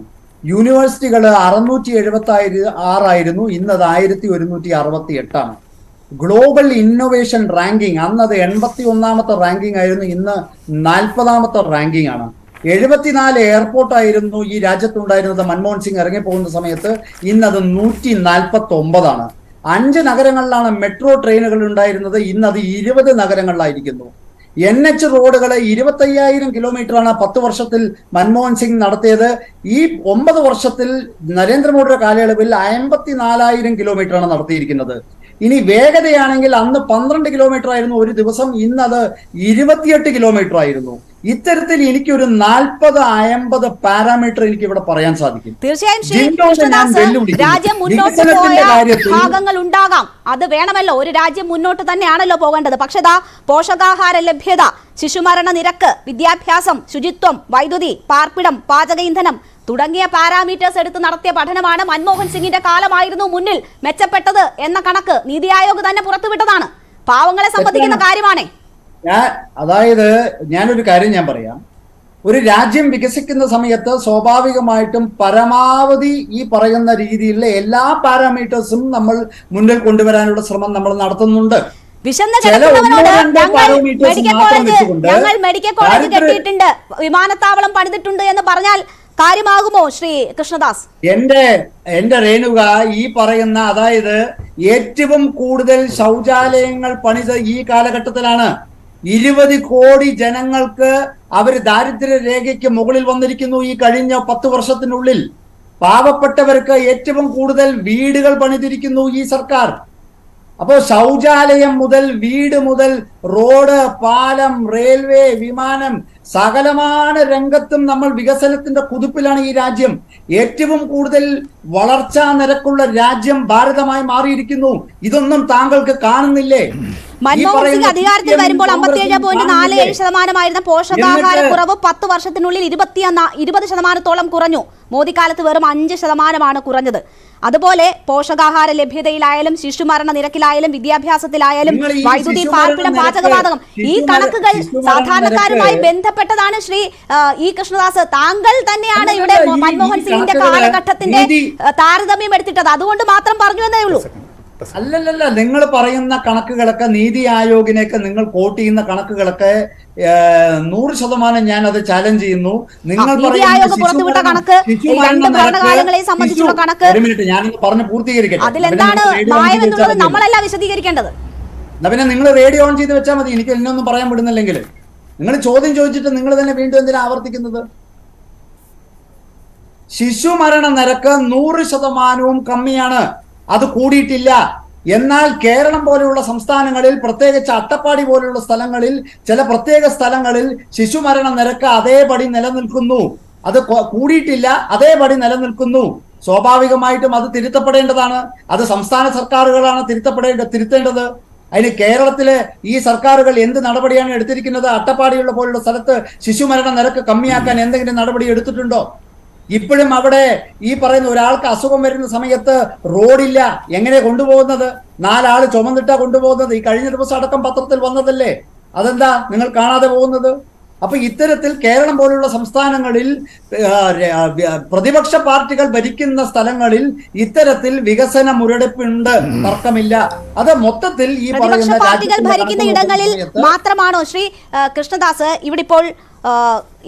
യൂണിവേഴ്സിറ്റികൾ 676 ആയിരുന്നു. ഇന്ന് അത് 1168. ഗ്ലോബൽ ഇന്നൊവേഷൻ റാങ്കിങ് അന്ന് അത് 81ാമത്തെ റാങ്കിങ് ആയിരുന്നു. ഇന്ന് 40ാമത്തെ റാങ്കിങ് ആണ്. 74 എയർപോർട്ടായിരുന്നു ഈ രാജ്യത്തുണ്ടായിരുന്നത് മൻമോഹൻ സിംഗ് ഇറങ്ങിപ്പോകുന്ന സമയത്ത്. ഇന്നത് 149 5 നഗരങ്ങളിലാണ് മെട്രോ ട്രെയിനുകൾ ഉണ്ടായിരുന്നത്. ഇന്ന് അത് 20 നഗരങ്ങളിലായിരിക്കുന്നു. NH റോഡുകൾ 25,000 കിലോമീറ്ററാണ് 10 വർഷത്തിൽ മൻമോഹൻ സിംഗ് നടത്തിയത്. ഈ 9 വർഷത്തിൽ നരേന്ദ്രമോദിയുടെ കാലയളവിൽ 54,000 കിലോമീറ്ററാണ് നടത്തിയിരിക്കുന്നത്. ഇനി വേഗതയാണെങ്കിൽ അന്ന് 12 കിലോമീറ്റർ ആയിരുന്നു ഒരു ദിവസം, ഇന്ന് അത് 28 കിലോമീറ്റർ ആയിരുന്നു. ഇത്തരത്തിൽ എനിക്കൊരു 40-50 പാരാമീറ്റർ എനിക്ക് ഇവിടെ പറയാൻ സാധിക്കും. തീർച്ചയായും രാജ്യം മുന്നോട്ട് പോയ ഭാഗങ്ങൾ ഉണ്ടാകാം, അത് വേണമല്ലോ. ഒരു രാജ്യം മുന്നോട്ട് തന്നെയാണല്ലോ പോകേണ്ടത്. പക്ഷേ പോഷകാഹാര ലഭ്യത, ശിശുമരണ നിരക്ക്, വിദ്യാഭ്യാസം, ശുചിത്വം, വൈദ്യുതി, പാർപ്പിടം, പാചക ഇന്ധനം തുടങ്ങിയ പാരാമീറ്റേഴ്സ് എടുത്ത് നടത്തിയ പഠനമാണ് മൻമോഹൻ സിംഗിന്റെ കാലമായിരുന്നു മുന്നിൽ മെച്ചപ്പെട്ടത് എന്ന കണക്ക് നീതി ആയോഗ് തന്നെ പുറത്തുവിട്ടതാണ്. പാവങ്ങളെ സംബന്ധിക്കുന്ന കാര്യമാണേ. അതായത് ഞാനൊരു കാര്യം ഞാൻ പറയാം. ഒരു രാജ്യം വികസിക്കുന്ന സമയത്ത് സ്വാഭാവികമായിട്ടും പരമാവധി ഈ പറയുന്ന രീതിയിലുള്ള എല്ലാ പാരാമീറ്റേഴ്സും നമ്മൾ മുന്നിൽ കൊണ്ടുവരാനുള്ള ശ്രമം നമ്മൾ നടത്തുന്നുണ്ട്. ഞങ്ങൾ മെഡിക്കൽ കോളേജ് കെട്ടിയിട്ടുണ്ട്, വിമാനത്താവളം പണിതിട്ടുണ്ട് എന്ന് പറഞ്ഞാൽ കാര്യമാകുമോ ശ്രീ കൃഷ്ണദാസ്? എന്റെ രേണുക, ഈ പറയുന്ന അതായത് ഏറ്റവും കൂടുതൽ ശൗചാലയങ്ങൾ പണിത് ഈ കാലഘട്ടത്തിലാണ്. 20 കോടി ജനങ്ങൾക്ക് അവർ ദാരിദ്ര്യ രേഖയ്ക്ക് മുകളിൽ വന്നിരിക്കുന്നു ഈ കഴിഞ്ഞ 10 വർഷത്തിനുള്ളിൽ. പാവപ്പെട്ടവർക്ക് ഏറ്റവും കൂടുതൽ വീടുകൾ പണിതിരിക്കുന്നു ഈ സർക്കാർ. അപ്പോൾ ശൗചാലയം മുതൽ വീട് മുതൽ റോഡ്, പാലം, റെയിൽവേ, വിമാനം, സകലമാന രംഗത്തും നമ്മൾ വികസനത്തിന്റെ കുതിപ്പിലാണ് ഈ രാജ്യം. ഏറ്റവും കൂടുതൽ വളർച്ചാ നിരക്കുള്ള രാജ്യം ഭാരതമായി മാറിയിരിക്കുന്നു. ഇതൊന്നും താങ്കൾക്ക് കാണുന്നില്ലേ? മൻമോഹൻ സിംഗ് അധികാരത്തിൽ വരുമ്പോൾ 57.47% പോഷകാഹാര കുറവ് 10 വർഷത്തിനുള്ളിൽ 20% കുറഞ്ഞു. മോദി കാലത്ത് വെറും 5% കുറഞ്ഞത്. അതുപോലെ പോഷകാഹാര ലഭ്യതയിലായാലും ശിശുമരണ നിരക്കിലായാലും വിദ്യാഭ്യാസത്തിലായാലും വൈദ്യുതി, പാർപ്പിടം, പാചകവാതകം, ഈ കണക്കുകൾ സാധാരണക്കാരുമായി ബന്ധപ്പെട്ടതാണ്. ശ്രീ ഇ കൃഷ്ണദാസ്, താങ്കൾ തന്നെയാണ് ഇവിടെ മൻമോഹൻ സിംഗിന്റെ കാലഘട്ടത്തിന്റെ താരതമ്യം എടുത്തിട്ടത്. അതുകൊണ്ട് മാത്രം പറഞ്ഞു എന്നേ ഉള്ളൂ. അല്ലല്ല, നിങ്ങൾ പറയുന്ന കണക്കുകളൊക്കെ നീതി ആയോഗിനെയൊക്കെ നിങ്ങൾ കോട്ട് ചെയ്യുന്ന കണക്കുകളൊക്കെ 100% ഞാൻ അത് ചാലഞ്ച് ചെയ്യുന്നു. നിങ്ങൾ പുറത്തുവിട്ട കണക്ക്, ഒരു മിനിറ്റ് ഞാനൊന്ന് പറഞ്ഞ് പൂർത്തീകരിക്കട്ടെ. അതിലെന്താണ് ഭയമെന്നുള്ളത് നമ്മളല്ല വിശദീകരിക്കേണ്ടത്. പിന്നെ നിങ്ങൾ റേഡിയോ ഓൺ ചെയ്ത് വെച്ചാൽ മതി. എനിക്ക് എന്നൊന്നും പറയാൻ വിടുന്നില്ലെങ്കിൽ നിങ്ങൾ ചോദ്യം ചോദിച്ചിട്ട് നിങ്ങൾ തന്നെ വീണ്ടും എന്തിനാ ആവർത്തിക്കുന്നത്? ശിശുമരണ നിരക്ക് 100% കമ്മിയാണ്, അത് കൂടിയിട്ടില്ല. എന്നാൽ കേരളം പോലെയുള്ള സംസ്ഥാനങ്ങളിൽ, പ്രത്യേകിച്ച് അട്ടപ്പാടി പോലെയുള്ള സ്ഥലങ്ങളിൽ, ചില പ്രത്യേക സ്ഥലങ്ങളിൽ ശിശുമരണ നിരക്ക് അതേപടി നിലനിൽക്കുന്നു. അത് കൂടിയിട്ടില്ല, അതേപടി നിലനിൽക്കുന്നു. സ്വാഭാവികമായിട്ടും അത് തിരുത്തപ്പെടേണ്ടതാണ്. അത് സംസ്ഥാന സർക്കാരുകളാണ് തിരുത്തേണ്ടത്. അതിന് കേരളത്തിലെ ഈ സർക്കാരുകൾ എന്ത് നടപടിയാണ് എടുത്തിരിക്കുന്നത്? അട്ടപ്പാടിയുള്ള പോലുള്ള സ്ഥലത്ത് ശിശുമരണ നിരക്ക് കമ്മിയാക്കാൻ എന്തെങ്കിലും നടപടി എടുത്തിട്ടുണ്ടോ? ഇപ്പോഴും അവിടെ ഈ പറയുന്ന ഒരാൾക്ക് അസുഖം വരുന്ന സമയത്ത് റോഡില്ല. എങ്ങനെ കൊണ്ടുപോകുന്നത്? 4 ആള് ചുമന്നിട്ടാ കൊണ്ടുപോകുന്നത്. ഈ കഴിഞ്ഞ ദിവസം അടക്കം പത്രത്തിൽ വന്നതല്ലേ. അതെന്താ നിങ്ങൾ കാണാതെ പോകുന്നത്? അപ്പൊ ഇത്തരത്തിൽ കേരളം പോലുള്ള സംസ്ഥാനങ്ങളിൽ പ്രതിപക്ഷ പാർട്ടികൾ ഭരിക്കുന്ന സ്ഥലങ്ങളിൽ ഇത്തരത്തിൽ വികസന മുരടിപ്പുണ്ട്, തർക്കമില്ല. അത് മൊത്തത്തിൽ ഈ പറയുന്ന പാർട്ടികൾ ഭരിക്കുന്ന ഇടങ്ങളിൽ മാത്രമാണോ ശ്രീ കൃഷ്ണദാസ്? ഇവിടെ ഇപ്പോൾ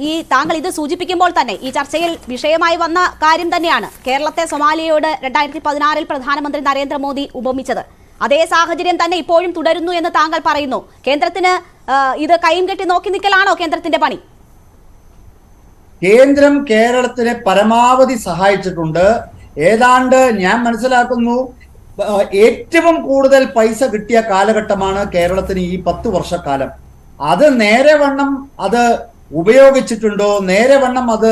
ഈ താങ്കൾ ഇത് സൂചിപ്പിക്കുമ്പോൾ തന്നെ ഈ ചർച്ചയിൽ വിഷയമായി വന്ന കാര്യം തന്നെയാണ്. കേരളത്തെ സൊമാലിയയോട് 2016 പ്രധാനമന്ത്രി നരേന്ദ്രമോദി ഉപമിച്ചത്. അതേ സാഹചര്യം തന്നെ ഇപ്പോഴും തുടരുന്നു എന്ന് താങ്കൾ പറയുന്നു. കേന്ദ്രത്തിന് ഇത് കൈയും കെട്ടി നോക്കി നിൽക്കലാണോ കേന്ദ്രത്തിന്റെ പണി? കേന്ദ്രം കേരളത്തിനെ പരമാവധി സഹായിച്ചിട്ടുണ്ട്. ഏതാണ്ട് ഞാൻ മനസ്സിലാക്കുന്നു ഏറ്റവും കൂടുതൽ പൈസ കിട്ടിയ കാലഘട്ടമാണ് കേരളത്തിന് ഈ 10 വർഷക്കാലം. അത് നേരെ വണ്ണം അത് ഉപയോഗിച്ചിട്ടുണ്ടോ, നേരെ വണ്ണം അത്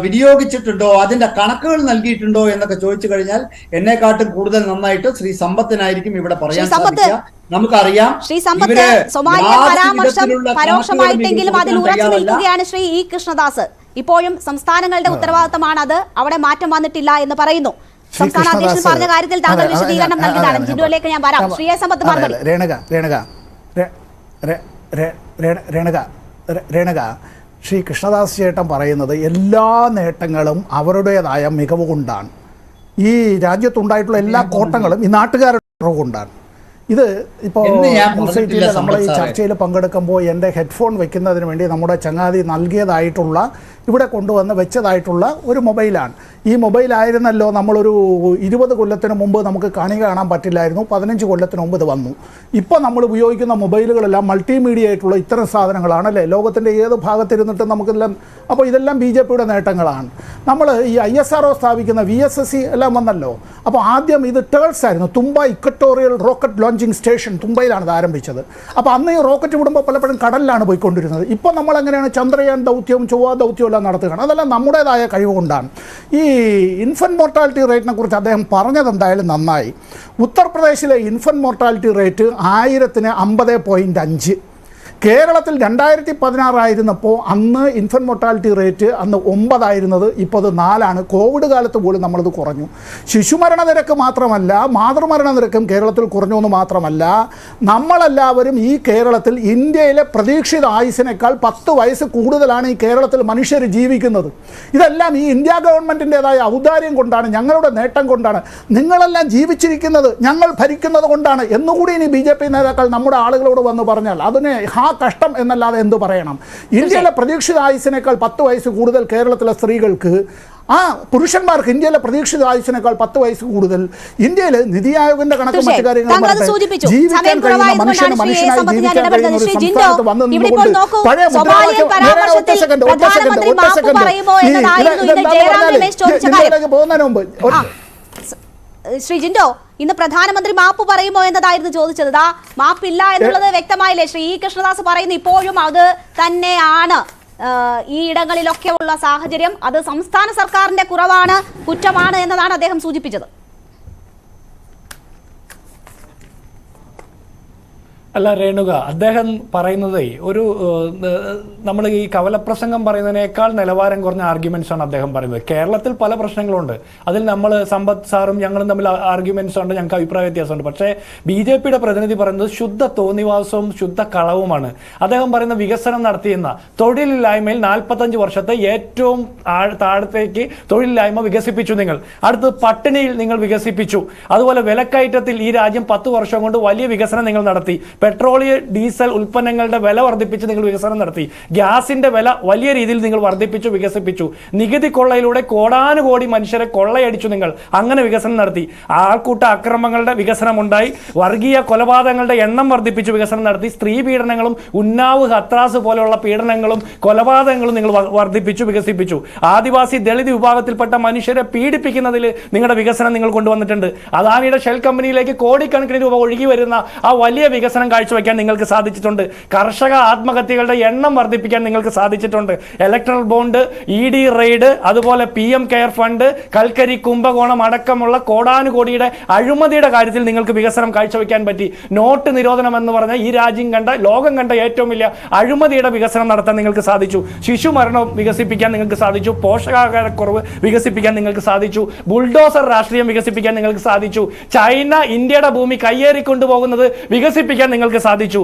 വിനിയോഗിച്ചിട്ടുണ്ടോ, അതിന്റെ കണക്കുകൾ നൽകിയിട്ടുണ്ടോ എന്നൊക്കെ ചോദിച്ചു കഴിഞ്ഞാൽ എന്നെക്കാട്ടും കൂടുതൽ നന്നായിട്ട് ശ്രീ സമ്പത്തിനായിരിക്കും ഇവിടെ പറയാൻ സാധിക്കുക. നമുക്കറിയാം പരോക്ഷമായിട്ടെങ്കിലും അതിൽ ഉറച്ചു നിൽക്കുകയാണ് ശ്രീ ഇ കൃഷ്ണദാസ്. ഇപ്പോഴും സംസ്ഥാനങ്ങളുടെ ഉത്തരവാദിത്തമാണ് അത്. അവിടെ മാറ്റം വന്നിട്ടില്ല എന്ന് പറയുന്നു. സംസ്ഥാന അധ്യക്ഷൻ പറഞ്ഞ കാര്യത്തിൽ താങ്കൾ വിശദീകരണം നൽകിയതാണ്. ജിൻഡോയിലേക്ക് ഞാൻ വരാം. ശ്രീയെ സമ്പത്ത് മറുപടി. രേണുക, ശ്രീ കൃഷ്ണദാസ് ചേട്ടൻ പറയുന്നത് എല്ലാ നേട്ടങ്ങളും അവരുടേതായ മികവ് കൊണ്ടാണ്. ഈ രാജ്യത്തുണ്ടായിട്ടുള്ള എല്ലാ കോട്ടങ്ങളും ഈ നാട്ടുകാരുടെ കൊണ്ടാണ്. ഇത് ഇപ്പോൾ സൊസൈറ്റിയിൽ നമ്മൾ ഈ ചർച്ചയിൽ പങ്കെടുക്കുമ്പോൾ എൻ്റെ ഹെഡ്ഫോൺ വെക്കുന്നതിന് വേണ്ടി നമ്മുടെ ചങ്ങാതി നൽകിയതായിട്ടുള്ള, ഇവിടെ കൊണ്ടുവന്ന് വെച്ചതായിട്ടുള്ള ഒരു മൊബൈലാണ്. ഈ മൊബൈലായിരുന്നല്ലോ നമ്മളൊരു 20 കൊല്ലത്തിന് മുമ്പ് നമുക്ക് കാണാൻ പറ്റില്ലായിരുന്നു. 15 കൊല്ലത്തിന് മുമ്പ് ഇത് വന്നു. ഇപ്പോൾ നമ്മൾ ഉപയോഗിക്കുന്ന മൊബൈലുകളെല്ലാം മൾട്ടിമീഡിയ ആയിട്ടുള്ള ഇത്തരം സാധനങ്ങളാണല്ലേ. ലോകത്തിൻ്റെ ഏത് ഭാഗത്തിരുന്നിട്ടും നമുക്കെല്ലാം. അപ്പോൾ ഇതെല്ലാം BJPയുടെ നേട്ടങ്ങളാണ്. നമ്മൾ ഈ ISRO സ്ഥാപിക്കുന്ന VSSC എല്ലാം വന്നല്ലോ. അപ്പോൾ ആദ്യം ഇത് ടേൾസ് ആയിരുന്നു. തുമ്പ ഇക്വട്ടോറിയൽ റോക്കറ്റ് ലോഞ്ചിങ് സ്റ്റേഷൻ തുമ്പയിലാണ് ഇത് ആരംഭിച്ചത്. അപ്പോൾ അന്ന് ഈ റോക്കറ്റ് വിടുമ്പോൾ പലപ്പോഴും കടലിലാണ് പോയിക്കൊണ്ടിരുന്നത്. ഇപ്പോൾ നമ്മളെങ്ങനെയാണ് ചന്ദ്രയാൻ ദൗത്യവും ചൊവ്വ ദൗത്യവും എല്ലാം നടത്തുകയാണ്. അതെല്ലാം നമ്മുടേതായ കഴിവ് കൊണ്ടാണ്. ഈ ഇൻഫൻറ്റ് മോർട്ടാലിറ്റി റേറ്റിനെ കുറിച്ച് അദ്ദേഹം പറഞ്ഞത് എന്തായാലും നന്നായി. ഉത്തർപ്രദേശിലെ ഇൻഫൻറ്റ് മോർട്ടാലിറ്റി റേറ്റ് 1000ന് 50.5. കേരളത്തിൽ 2016 ആയിരുന്നപ്പോൾ അന്ന് ഇൻഫൻറ്റ് മോർട്ടാലിറ്റി റേറ്റ് അന്ന് 9 ആയിരുന്നത്, ഇപ്പോൾ അത് 4 കോവിഡ് കാലത്ത് പോലും നമ്മളത് കുറഞ്ഞു. ശിശുമരണ നിരക്ക് മാത്രമല്ല, മാതൃമരണ നിരക്കും കേരളത്തിൽ കുറഞ്ഞു എന്ന് മാത്രമല്ല, നമ്മളെല്ലാവരും ഈ കേരളത്തിൽ ഇന്ത്യയിലെ പ്രതീക്ഷിത ആയുസിനേക്കാൾ 10 വയസ്സ് കൂടുതലാണ് ഈ കേരളത്തിൽ മനുഷ്യർ ജീവിക്കുന്നത്. ഇതെല്ലാം ഈ ഇന്ത്യ ഗവൺമെൻറ്റിൻ്റെതായ ഔദാര്യം കൊണ്ടാണ്, ഞങ്ങളുടെ നേട്ടം കൊണ്ടാണ്. നിങ്ങളെല്ലാം ജീവിച്ചിരിക്കുന്നത് ഞങ്ങൾ ഭരിക്കുന്നത് കൊണ്ടാണ് എന്നുകൂടി ഇനി BJP നേതാക്കൾ നമ്മുടെ ആളുകളോട് വന്ന് പറഞ്ഞാൽ അതിന് കഷ്ടം എന്നല്ലാതെ എന്തു പറയണം. ഇന്ത്യയിലെ പ്രതീക്ഷിത ആയുസിനേക്കാൾ 10 വയസ്സ് കൂടുതൽ കേരളത്തിലെ സ്ത്രീകൾക്ക്, പുരുഷന്മാർക്ക് ഇന്ത്യയിലെ പ്രതീക്ഷിത ആയുസിനേക്കാൾ 10 വയസ്സ് കൂടുതൽ. ഇന്ത്യയിൽ നിതി ആയോഗിന്റെ കണക്ക് മറ്റു കാര്യങ്ങൾ ജീവിക്കാൻ കഴിയുന്ന മനുഷ്യനായി ജീവിക്കാൻ കഴിയുന്ന ഒരു സംസ്ഥാനത്ത് വന്നതുകൊണ്ട് പഴയ പോകുന്നതിന് മുമ്പ് ശ്രീ ജിൻഡോ, ഇന്ന് പ്രധാനമന്ത്രി മാപ്പ് പറയുമോ എന്നതായിരുന്നു ചോദിച്ചത്. മാപ്പില്ല എന്നുള്ളത് വ്യക്തമായില്ലേ? ശ്രീ കൃഷ്ണദാസ് പറയുന്നു ഇപ്പോഴും അത് തന്നെയാണ് ഈ ഇടങ്ങളിലൊക്കെ ഉള്ള സാഹചര്യം, അത് സംസ്ഥാന സർക്കാരിന്റെ കുറവാണ്, കുറ്റമാണ് എന്നതാണ് അദ്ദേഹം സൂചിപ്പിച്ചത്. അല്ല രേണുക, അദ്ദേഹം പറയുന്നത് ഒരു നമ്മൾ ഈ കവലപ്രസംഗം പറയുന്നതിനേക്കാൾ നിലവാരം കുറഞ്ഞ ആർഗ്യുമെന്റ്സ് ആണ് അദ്ദേഹം പറയുന്നത്. കേരളത്തിൽ പല പ്രശ്നങ്ങളുണ്ട്, അതിൽ നമ്മൾ സമ്പത്ത് സാറും ഞങ്ങളും തമ്മിൽ ആർഗ്യുമെന്റ്സ് ഉണ്ട്, ഞങ്ങൾക്ക് അഭിപ്രായ വ്യത്യാസമുണ്ട്. പക്ഷേ BJPയുടെ പ്രതിനിധി പറയുന്നത് ശുദ്ധ തോന്നിവാസവും ശുദ്ധ കളവുമാണ്. അദ്ദേഹം പറയുന്ന വികസനം നടത്തിയെന്ന തൊഴിലില്ലായ്മയിൽ 45 വർഷത്തെ ഏറ്റവും താഴത്തേക്ക് തൊഴിലില്ലായ്മ വികസിപ്പിച്ചു നിങ്ങൾ. അടുത്ത് പട്ടിണിയിൽ നിങ്ങൾ വികസിപ്പിച്ചു. അതുപോലെ വിലക്കയറ്റത്തിൽ ഈ രാജ്യം 10 വർഷം കൊണ്ട് വലിയ വികസനം നിങ്ങൾ നടത്തി. പെട്രോളിയം ഡീസൽ ഉൽപ്പന്നങ്ങളുടെ വില വർദ്ധിപ്പിച്ച് നിങ്ങൾ വികസനം നടത്തി. ഗ്യാസിന്റെ വില വലിയ രീതിയിൽ നിങ്ങൾ വർദ്ധിപ്പിച്ചു, വികസിപ്പിച്ചു. നികുതി കൊള്ളയിലൂടെ കോടാനുകോടി മനുഷ്യരെ കൊള്ളയടിച്ചു നിങ്ങൾ, അങ്ങനെ വികസനം നടത്തി. ആൾക്കൂട്ട അക്രമങ്ങളുടെ വികസനം ഉണ്ടായി. വർഗീയ കൊലപാതകങ്ങളുടെ എണ്ണം വർദ്ധിപ്പിച്ചു വികസനം നടത്തി. സ്ത്രീ പീഡനങ്ങളും ഉന്നാവ് ഹത്രാസ് പോലെയുള്ള പീഡനങ്ങളും കൊലപാതകങ്ങളും നിങ്ങൾ വർദ്ധിപ്പിച്ചു, വികസിപ്പിച്ചു. ആദിവാസി ദളിത് വിഭാഗത്തിൽപ്പെട്ട മനുഷ്യരെ പീഡിപ്പിക്കുന്നതിൽ നിങ്ങളുടെ വികസനം നിങ്ങൾ കൊണ്ടുവന്നിട്ടുണ്ട്. അദാനിയുടെ ഷെൽ കമ്പനിയിലേക്ക് കോടിക്കണക്കിന് രൂപ ഒഴുകി വരുന്ന ആ വലിയ വികസനം കാഴ്ചവെക്കാൻ നിങ്ങൾക്ക് സാധിച്ചിട്ടുണ്ട്. കർഷക ആത്മഹത്യകളുടെ എണ്ണം വർദ്ധിപ്പിക്കാൻ നിങ്ങൾക്ക് സാധിച്ചിട്ടുണ്ട്. ഇലക്ട്രൽ ബോണ്ട്, ED റെയ്ഡ്, അതുപോലെ PM കെയർ ഫണ്ട്, കൽക്കരി കുംഭകോണം അടക്കമുള്ള കോടാനുകോടിയുടെ അഴിമതിയുടെ കാര്യത്തിൽ നിങ്ങൾക്ക് വികസനം കാഴ്ചവെക്കാൻ പറ്റി. നോട്ട് നിരോധനം എന്ന് പറഞ്ഞാൽ ഈ രാജ്യം കണ്ട, ലോകം കണ്ട ഏറ്റവും വലിയ അഴിമതിയുടെ വികസനം നടത്താൻ നിങ്ങൾക്ക് സാധിച്ചു. ശിശു മരണം വികസിപ്പിക്കാൻ നിങ്ങൾക്ക് സാധിച്ചു. പോഷകാഹാരക്കുറവ് വികസിപ്പിക്കാൻ നിങ്ങൾക്ക് സാധിച്ചു. ബുൾഡോസർ രാഷ്ട്രീയം വികസിപ്പിക്കാൻ നിങ്ങൾക്ക് സാധിച്ചു. ചൈന ഇന്ത്യയുടെ ഭൂമി കയ്യേറിക്കൊണ്ടുപോകുന്നത് വികസിപ്പിക്കാൻ നിങ്ങൾക്ക് സാധിച്ചു.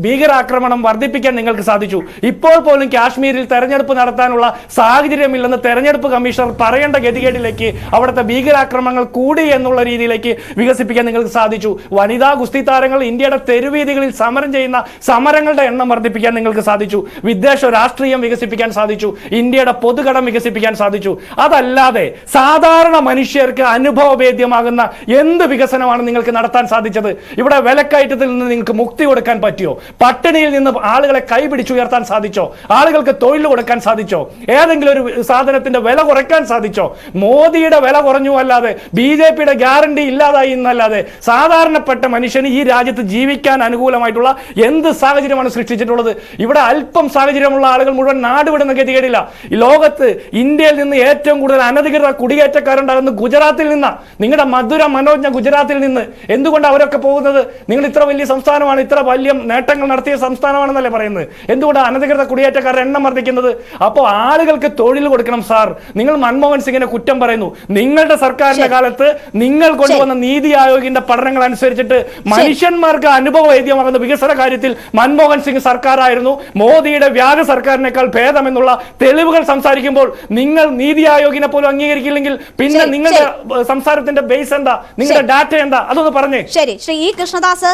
ഭീകരാക്രമണം വർദ്ധിപ്പിക്കാൻ നിങ്ങൾക്ക് സാധിച്ചു. ഇപ്പോൾ പോലും കാശ്മീരിൽ തെരഞ്ഞെടുപ്പ് നടത്താനുള്ള സാഹചര്യമില്ലെന്ന് തെരഞ്ഞെടുപ്പ് കമ്മീഷണർ പറയേണ്ട ഗതികേടിലേക്ക് അവിടുത്തെ ഭീകരാക്രമണങ്ങൾ കൂടി എന്നുള്ള രീതിയിലേക്ക് വികസിപ്പിക്കാൻ നിങ്ങൾക്ക് സാധിച്ചു. വനിതാ ഗുസ്തി താരങ്ങൾ ഇന്ത്യയുടെ തെരുവീതികളിൽ സമരം ചെയ്യുന്ന സമരങ്ങളുടെ എണ്ണം വർദ്ധിപ്പിക്കാൻ നിങ്ങൾക്ക് സാധിച്ചു. വിദേശ രാഷ്ട്രീയം വികസിപ്പിക്കാൻ സാധിച്ചു. ഇന്ത്യയുടെ പൊതുകടം വികസിപ്പിക്കാൻ സാധിച്ചു. അതല്ലാതെ സാധാരണ മനുഷ്യർക്ക് അനുഭവവേദ്യമാകുന്ന എന്ത് വികസനമാണ് നിങ്ങൾക്ക് നടത്താൻ സാധിച്ചത്? ഇവിടെ വിലക്കയറ്റത്തിൽ നിന്ന് നിങ്ങൾക്ക് മുക്തി കൊടുക്കാൻ പറ്റിയോ? പട്ടിണിയിൽ നിന്ന് ആളുകളെ കൈപിടിച്ചുയർത്താൻ സാധിച്ചോ? ആളുകൾക്ക് തൊഴിൽ കൊടുക്കാൻ സാധിച്ചോ? ഏതെങ്കിലും ഒരു സാധനത്തിന്റെ വില കുറയ്ക്കാൻ സാധിച്ചോ? മോദിയുടെ വില കുറഞ്ഞു അല്ലാതെ, BJPയുടെ ഗ്യാരണ്ടി ഇല്ലാതായി എന്നല്ലാതെ സാധാരണപ്പെട്ട മനുഷ്യന് ഈ രാജ്യത്ത് ജീവിക്കാൻ അനുകൂലമായിട്ടുള്ള എന്ത് സാഹചര്യമാണ് സൃഷ്ടിച്ചിട്ടുള്ളത്? ഇവിടെ അല്പം സാഹചര്യമുള്ള ആളുകൾ മുഴുവൻ നാടുവിടുന്ന ഗതികേടില്ല. ഈ ലോകത്ത് ഇന്ത്യയിൽ നിന്ന് ഏറ്റവും കൂടുതൽ അനധികൃത കുടിയേറ്റക്കാരുണ്ടാകുന്ന ഗുജറാത്തിൽ നിന്ന്, നിങ്ങളുടെ മധുര മനോജ്ഞ ഗുജറാത്തിൽ നിന്ന്. എന്തുകൊണ്ട് അവരൊക്കെ പോകുന്നത്? നിങ്ങൾ ഇത്ര വലിയ സംസ്ഥാനമാണ്, ഇത്ര വലിയ നേട്ടങ്ങൾ നടത്തിയ സംസ്ഥാനമാണെന്നല്ലേ പറയുന്നത്. എന്തുകൊണ്ടാണ് അനധികൃത കുടിയേറ്റക്കാരുടെ എണ്ണം വർദ്ധിക്കുന്നത്? അപ്പോൾ ആളുകൾക്ക് തൊഴിൽ കൊടുക്കണം സാർ. നിങ്ങൾ മൻമോഹൻ സിംഗിനെ കുറ്റം പറയുന്നു. നിങ്ങളുടെ സർക്കാരിന്റെ കാലത്ത് നിങ്ങൾ കൊണ്ടുവന്ന നീതി ആയോഗിന്റെ പഠനങ്ങൾ അനുസരിച്ചിട്ട് മനുഷ്യന്മാർക്ക് അനുഭവവേദ്യമാകുന്ന വികസന കാര്യത്തിൽ മൻമോഹൻ സിംഗ് സർക്കാരായിരുന്നു മോദിയുടെ വ്യാജ സർക്കാരിനേക്കാൾ ഭേദമെന്നുള്ള തെളിവുകൾ സംസാരിക്കുമ്പോൾ നിങ്ങൾ നീതി ആയോഗിനെ പോലും അംഗീകരിക്കില്ലെങ്കിൽ പിന്നെ നിങ്ങളുടെ സംസാരത്തിന്റെ ബേസ് എന്താ? നിങ്ങളുടെ ഡാറ്റ എന്താ? അതൊന്ന് പറഞ്ഞേ. ശരി, ശ്രീ കൃഷ്ണദാസ്,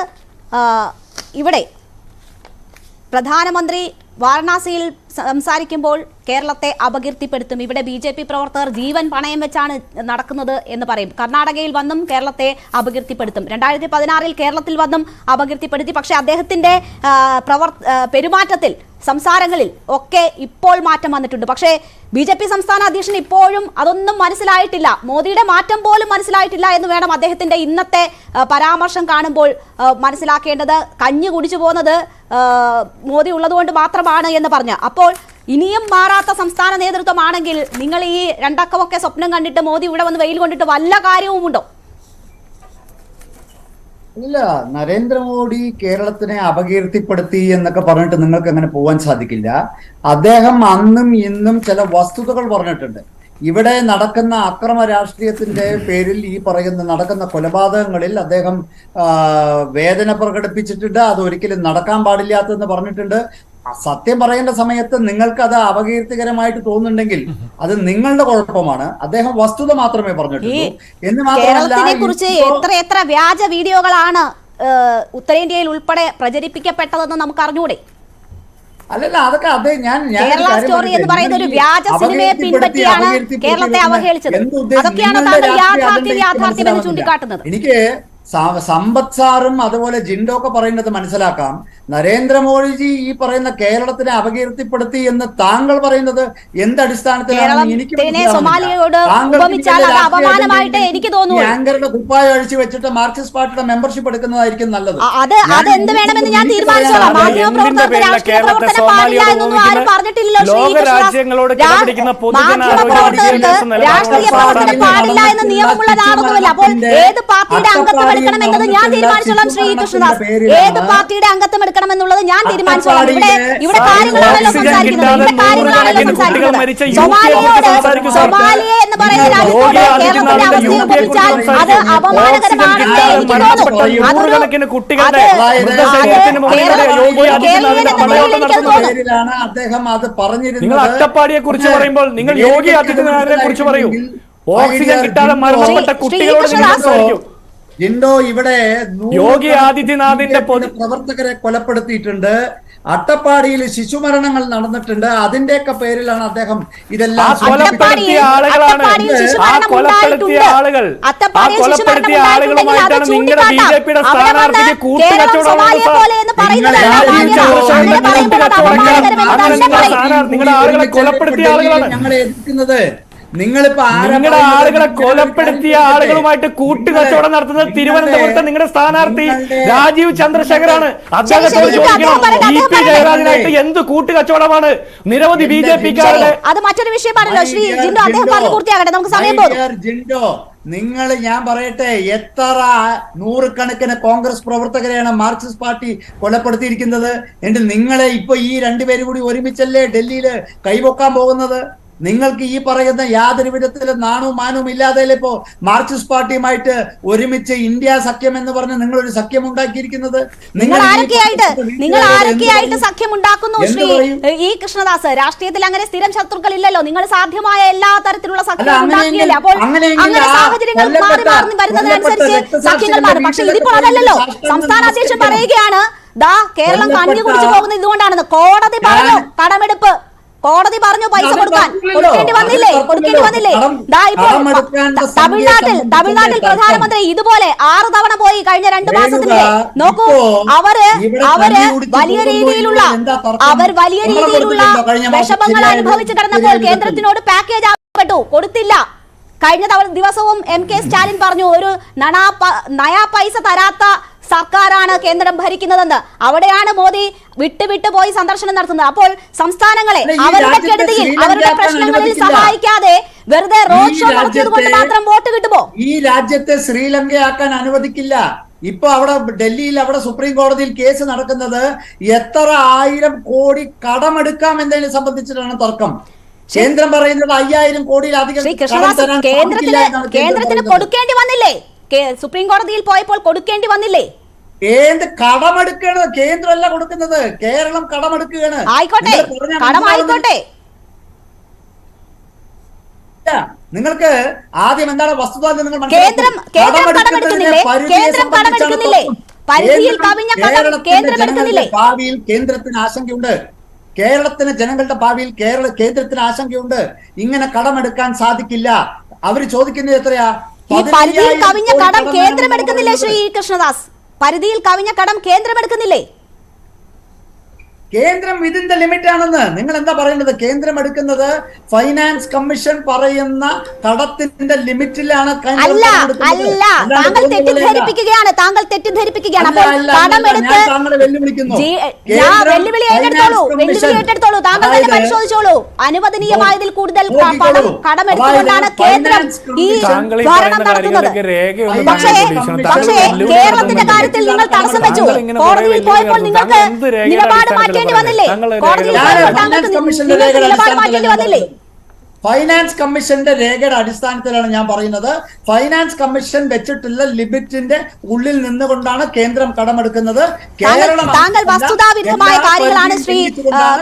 ഇവിടെ പ്രധാനമന്ത്രി വാരണാസിയിൽ സംസാരിക്കുമ്പോൾ കേരളത്തെ അപകീർത്തിപ്പെടുത്തും. ഇവിടെ BJP പ്രവർത്തകർ ജീവൻ പണയം വെച്ചാണ് നടക്കുന്നത് എന്ന് പറയും. കർണാടകയിൽ വന്നും കേരളത്തെ അപകീർത്തിപ്പെടുത്തും. 2016 കേരളത്തിൽ വന്നും അപകീർത്തിപ്പെടുത്തി. പക്ഷേ അദ്ദേഹത്തിന്റെ പെരുമാറ്റത്തിൽ, സംസാരങ്ങളിൽ ഒക്കെ ഇപ്പോൾ മാറ്റം വന്നിട്ടുണ്ട്. പക്ഷേ BJP സംസ്ഥാന അധ്യക്ഷൻ ഇപ്പോഴും അതൊന്നും മനസ്സിലായിട്ടില്ല. മോദിയുടെ മാറ്റം പോലും മനസ്സിലായിട്ടില്ല എന്ന് വേണം അദ്ദേഹത്തിന്റെ ഇന്നത്തെ പരാമർശം കാണുമ്പോൾ മനസ്സിലാക്കേണ്ടത്. കഞ്ഞി കുടിച്ചു പോകുന്നത് മോദി ഉള്ളതുകൊണ്ട് മാത്രമാണ് എന്ന് പറഞ്ഞ്, അപ്പോൾ ഇനിയും മാറാത്ത സംസ്ഥാന നേതൃത്വമാണെങ്കിൽ നിങ്ങൾ ഈ രണ്ടക്കമൊക്കെ സ്വപ്നം കണ്ടിട്ട് മോദി ഇവിടെ വന്ന് വെയിൽ കൊണ്ടിട്ട് വല്ല കാര്യവുമുണ്ടോ? ഇല്ല, നരേന്ദ്രമോദി കേരളത്തിനെ അപകീർത്തിപ്പെടുത്തി എന്നൊക്കെ പറഞ്ഞിട്ട് നിങ്ങൾക്ക് അങ്ങനെ പോകാൻ സാധിക്കില്ല. അദ്ദേഹം അന്നും ഇന്നും ചില വസ്തുതകൾ പറഞ്ഞിട്ടുണ്ട്. ഇവിടെ നടക്കുന്ന അക്രമ രാഷ്ട്രീയത്തിന്റെ പേരിൽ ഈ പറയുന്ന നടക്കുന്ന കൊലപാതകങ്ങളിൽ അദ്ദേഹം വേദന പ്രകടിപ്പിച്ചിട്ടുണ്ട്. അത് ഒരിക്കലും നടക്കാൻ പാടില്ലാത്തെന്ന് പറഞ്ഞിട്ടുണ്ട്. സത്യം പറയേണ്ട സമയത്ത് നിങ്ങൾക്ക് അത് അപകീർത്തികരമായിട്ട് തോന്നുന്നുണ്ടെങ്കിൽ അത് നിങ്ങളുടെ കുഴപ്പമാണ്. അദ്ദേഹം വസ്തുത മാത്രമേ പറഞ്ഞിട്ടുള്ളൂ. എന്ന് മാത്രമല്ല, കുറിച്ച് എത്ര വ്യാജ വീഡിയോകളാണ് ഉത്തരേന്ത്യയിൽ ഉൾപ്പെടെ പ്രചരിപ്പിക്കപ്പെട്ടതെന്ന് നമുക്ക് അറിഞ്ഞൂടെ? അല്ലല്ല, അതൊക്കെ അതെ, ഞാൻ കേരള സ്റ്റോറി എന്ന് പറയുന്ന ഒരു വ്യാജ സിനിമയെ പിൻപറ്റിയാണ് കേരളത്തെ അവഹേളിച്ചത്. അതൊക്കെയാണ് താങ്കൾ യാഥാർത്ഥ്യം എന്ന് ചൂണ്ടിക്കാട്ടുന്നത്. എനിക്ക് സമ്പത്ത് സാറും അതുപോലെ ജിൻഡോ ഒക്കെ പറയുന്നത് മനസ്സിലാക്കാം. നരേന്ദ്രമോദിജി ഈ പറയുന്ന കേരളത്തിനെ അപകീർത്തിപ്പെടുത്തി എന്ന് താങ്കൾ പറയുന്നത് എന്തടിസ്ഥാനത്തിലാണ് എനിക്ക് ആങ്കറുടെ കുപ്പായ അഴിച്ചു വെച്ചിട്ട് മാർക്സിസ്റ്റ് പാർട്ടിയുടെ മെമ്പർഷിപ്പ് എടുക്കുന്നതായിരിക്കും നല്ലത്. ലോകരാജ്യങ്ങളോട് കിടപിടിക്കുന്ന എടുക്കണമെന്നത് ഞാൻ തീരുമാനിച്ചോളാം. ശ്രീ കൃഷ്ണദാസ്, ഏത് പാർട്ടിയുടെ അംഗത്വം എടുക്കണമെന്നുള്ളത് ഞാൻ തീരുമാനിച്ചോളാം. ഇവിടെ കാര്യങ്ങളാണല്ലോ സംസാരിക്കുന്നത്. സൊമാലിയ എന്ന് പറയുന്ന രാജ്യത്തോട് കേരളത്തിന്റെ അവസ്ഥയെ കുറിച്ചാൽ അത് അപമാനകരമാണെന്ന് എനിക്ക് തോന്നുന്നു. അദ്ദേഹം അത് പറഞ്ഞിരുന്നത്. നിങ്ങൾ അട്ടപ്പാടിയെ കുറിച്ച് പറയുമ്പോൾ നിങ്ങൾ യോഗി ആദിത്യനാഥിനെ കുറിച്ച് പറയൂ. ഓക്സിജൻ കിട്ടാതെ മരണപ്പെട്ട കുട്ടികളോട് സംസാരിക്കൂ. ജിൻഡോ ഇവിടെ യോഗി ആദിത്യനാഥിന്റെ പ്രവർത്തകരെ കൊലപ്പെടുത്തിയിട്ടുണ്ട്. അട്ടപ്പാടിയിൽ ശിശുമരണങ്ങൾ നടന്നിട്ടുണ്ട്. അതിന്റെയൊക്കെ പേരിലാണ് അദ്ദേഹം ഇതെല്ലാം കൊലപ്പെടുത്തിയ ആളുകളുമായിട്ടാണ് നിങ്ങളുടെ ബിജെപിയുടെ സ്ഥാനാർത്ഥിക്ക് കൂട്ടുകച്ചവടം. നിങ്ങളുടെ ആളുകളെ കൊലപ്പെടുത്തിയ ആളുകളാണ് ഞങ്ങളെ എതിർക്കുന്നത്. നിങ്ങളിപ്പോ നിങ്ങളുടെ ആളുകളെ കൊലപ്പെടുത്തിയ ആളുകളുമായിട്ട് കൂട്ടുകച്ചവടം നടത്തുന്നത് തിരുവനന്തപുരത്തെ നിങ്ങളുടെ സ്ഥാനാർത്ഥി രാജീവ് ചന്ദ്രശേഖറാണ്. അദ്ദേഹത്തോട് ചോദിക്കണം, ഇ.പി. ജയരാജനായിട്ട് എന്ത് കൂട്ടുകച്ചവടമാണ്? നിരവധി ബിജെപിക്കാരുടെ അത് മറ്റൊരു വിഷയമാണല്ലോ. ശ്രീ ജിൻഡോ അദ്ദേഹം പറഞ്ഞു പൂർത്തിയാകട്ടെ, നമുക്ക് സമയം പോകും. ജിൻഡോ, നിങ്ങൾ ഞാൻ പറയട്ടെ, എത്ര നൂറുകണക്കിന് കോൺഗ്രസ് പ്രവർത്തകരെയാണ് മാർക്സിസ്റ്റ് പാർട്ടി കൊലപ്പെടുത്തിയിരിക്കുന്നത്. എന്നിട്ട് നിങ്ങളെ ഇപ്പൊ ഈ രണ്ടുപേരും കൂടി ഒരുമിച്ചല്ലേ ഡൽഹിയില് കൈവക്കാൻ പോകുന്നത്? നിങ്ങൾക്ക് ഈ പറയുന്ന യാതൊരു വിധത്തിലും നാണവും മാനവും ഇല്ലാതെ ഇപ്പോ മാർക്സിസ്റ്റ് പാർട്ടിയുമായിട്ട് ഒരുമിച്ച് ഇന്ത്യ സഖ്യം എന്ന് പറഞ്ഞ് നിങ്ങളൊരു സഖ്യം ഉണ്ടാക്കിയിരിക്കുന്നത്. നിങ്ങൾ ആരൊക്കെയായിട്ട് സഖ്യം ഉണ്ടാക്കുന്നു? ശ്രീ ഇ. കൃഷ്ണദാസ്, രാഷ്ട്രീയത്തിൽ അങ്ങനെ സ്ഥിരം ശത്രുക്കൾ ഇല്ലല്ലോ. നിങ്ങൾ സാധ്യമായ എല്ലാ തരത്തിലുള്ള സഖ്യം ഉണ്ടാക്കിയില്ല. അപ്പോൾ അങ്ങനെ സാഹചര്യങ്ങൾ മാറി മാറി വരുന്നതിനനുസരിച്ച് സഖ്യങ്ങൾ മാറും. പക്ഷെ ഇതിപ്പോൾ അതല്ലല്ലോ. സംസ്ഥാന അധ്യക്ഷൻ പറയുകയാണ്, ദാ കേരളം കഞ്ഞി കുടിച്ചു പോകുന്നത് ഇതുകൊണ്ടാണെന്ന്. കോടതി പറഞ്ഞു കടമെടുപ്പ്, കോടതി പറഞ്ഞു പൈസ കൊടുക്കേണ്ടി വന്നില്ലേ? തമിഴ്നാട്ടിൽ പ്രധാനമന്ത്രി ഇതുപോലെ 6 തവണ പോയി കഴിഞ്ഞ 2 മാസത്തിനിടെ. നോക്കൂ, അവര് വലിയ രീതിയിലുള്ള വിഷമങ്ങൾ അനുഭവിച്ചു കിടന്നപ്പോൾ കേന്ദ്രത്തിനോട് പാക്കേജ് ആവശ്യപ്പെട്ടു, കൊടുത്തില്ല. കഴിഞ്ഞ ദിവസവും M.K. സ്റ്റാലിൻ പറഞ്ഞു, ഒരു നയാ പൈസ തരാത്ത സർക്കാരാണ് കേന്ദ്രം ഭരിക്കുന്നതെന്ന്. അവിടെയാണ് മോദി വിട്ടുവിട്ടു പോയി സന്ദർശനം നടത്തുന്നത്. അപ്പോൾ സംസ്ഥാനങ്ങളെ അവരുടെ കെടുതിയിൽ, അവരുടെ പ്രശ്നങ്ങളിൽ സഹായിക്കാതെ വെറുതെ റോഡ് ഷോ നടത്തിയത് കൊണ്ട് മാത്രം വോട്ട് കിട്ടുമോ? ഈ രാജ്യത്തെ ശ്രീലങ്കയാക്കാൻ അനുവദിക്കില്ല. ഇപ്പൊ അവിടെ ഡൽഹിയിൽ അവിടെ സുപ്രീം കോടതിയിൽ കേസ് നടക്കുന്നത് എത്ര 1000 കോടി കടമെടുക്കാം എന്നതിനെ സംബന്ധിച്ചിട്ടാണ് തർക്കം. കേന്ദ്രം പറയുന്നത് 5000 കോടിയിലധികം കേന്ദ്രത്തിന് കൊടുക്കേണ്ടി വന്നില്ലേ? സുപ്രീം കോടതിയിൽ പോയപ്പോൾ കൊടുക്കേണ്ടി വന്നില്ലേ? കടമെടുക്കുകയാണ്. കേന്ദ്രമല്ല കൊടുക്കുന്നത്, കേരളം കടമെടുക്കുകയാണ്. ആയിക്കോട്ടെ, കടമായിക്കോട്ടെ. നിങ്ങൾക്ക് ആദ്യം എന്താണ് വസ്തുത? നിങ്ങൾ കേന്ദ്രം കടമെടുക്കുന്നില്ലേ? പരിധിയിൽ കവിഞ്ഞ കടം കേന്ദ്രം എടുക്കുന്നില്ലേ? ഭാവിയിൽ കേന്ദ്രത്തിന് ആശങ്കയുണ്ട്. കേരളത്തിന് ജനങ്ങളുടെ ഭാവിയിൽ കേന്ദ്രത്തിന് ആശങ്കയുണ്ട്. ഇങ്ങനെ കടമെടുക്കാൻ സാധിക്കില്ല. അവര് ചോദിക്കുന്നത് എത്രയാ? ഈ പരിധിയിൽ കവിഞ്ഞ കടം കേന്ദ്രം എടുക്കുന്നില്ലേ? ശ്രീ കൃഷ്ണദാസ്, പരിധിയിൽ കവിഞ്ഞ കടം കേന്ദ്രം എടുക്കുന്നില്ലേ? കേന്ദ്രം ഇതിന്റെ ലിമിറ്റ് ആണെന്ന് നിങ്ങൾ എന്താ പറയുന്നത്? കേന്ദ്രം എടുക്കുന്നത് ഫൈനാൻസ് കമ്മീഷൻ പറയുന്ന കടത്തിന്റെ ലിമിറ്റിലാണ്. അല്ല, താങ്കൾ തെറ്റിദ്ധരിപ്പിക്കുകയാണ്. വെല്ലുവിളി ഏറ്റെടുത്തോളൂ, താങ്കൾ തന്നെ പരിശോധിച്ചോളൂ. അനുവദനീയമായതിൽ കൂടുതൽ പണം കടമെടുത്തുകൊണ്ടാണ് കേന്ദ്രം ഈ ഭരണം നടത്തുന്നത്. പക്ഷേ കേരളത്തിന്റെ കാര്യത്തിൽ നിങ്ങൾ തടസ്സം വെച്ചു. കോടതിയിൽ പോയപ്പോൾ നിങ്ങൾക്ക് നിലപാട് മാറ്റി ഫൈനാൻസ് കമ്മീഷന്റെ രേഖയുടെ അടിസ്ഥാനത്തിലാണ് ഞാൻ പറയുന്നത്. ഫൈനാൻസ് കമ്മീഷൻ വെച്ചിട്ടുള്ള ലിമിറ്റിന്റെ ഉള്ളിൽ നിന്നുകൊണ്ടാണ് കേന്ദ്രം കടമെടുക്കുന്നത്. താങ്കൾ വസ്തുതാവിരുദ്ധമായ കാര്യങ്ങളാണ് ശ്രീ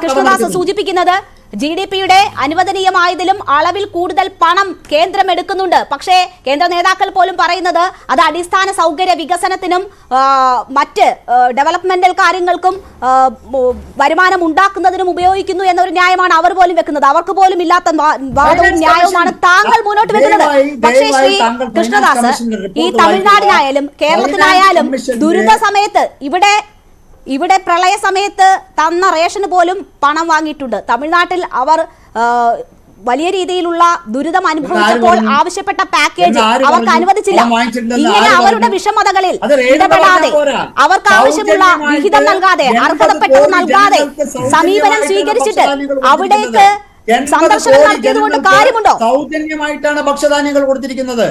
കൃഷ്ണദാസ് സൂചിപ്പിക്കുന്നത്. GDP-യുടെ അനുവദനീയമായതിലും അളവിൽ കൂടുതൽ പണം കേന്ദ്രം എടുക്കുന്നുണ്ട്. പക്ഷേ കേന്ദ്ര നേതാക്കൾ പോലും പറയുന്നത് അത് അടിസ്ഥാന സൗകര്യ വികസനത്തിനും മറ്റ് ഡെവലപ്മെന്റൽ കാര്യങ്ങൾക്കും വരുമാനം ഉണ്ടാക്കുന്നതിനും ഉപയോഗിക്കുന്നു എന്നൊരു ന്യായമാണ് അവർ പോലും വെക്കുന്നത്. അവർക്ക് പോലും ഇല്ലാത്ത വാദവും ന്യായവുമാണ് താങ്കൾ മുന്നോട്ട് വെക്കുന്നത്. പക്ഷേ ശ്രീ കൃഷ്ണദാസ്, ഈ തമിഴ്നാടിനായാലും കേരളത്തിനായാലും ദുരിത സമയത്ത് ഇവിടെ പ്രളയ സമയത്ത് തന്ന റേഷന് പോലും പണം വാങ്ങിയിട്ടുണ്ട്. തമിഴ്നാട്ടിൽ അവർ വലിയ രീതിയിലുള്ള ദുരിതം അനുഭവിച്ചപ്പോൾ ആവശ്യപ്പെട്ട പാക്കേജ് അവർക്ക് അനുവദിച്ചില്ല. ഇങ്ങനെ അവരുടെ വിഷമതകളിൽ ഇടപെടാതെ, അവർക്ക് ആവശ്യമുള്ള വിഹിതം നൽകാതെ, അർഹതപ്പെട്ടത് നൽകാതെ സമീപനം സ്വീകരിച്ചിട്ട് അവിടേക്ക് സന്ദർശനം നടത്തിയത് കൊണ്ട് കാര്യമുണ്ടോ? സൗജന്യമായിട്ടാണ് ഭക്ഷ്യധാന്യങ്ങൾ കൊടുത്തിരിക്കുന്നത്.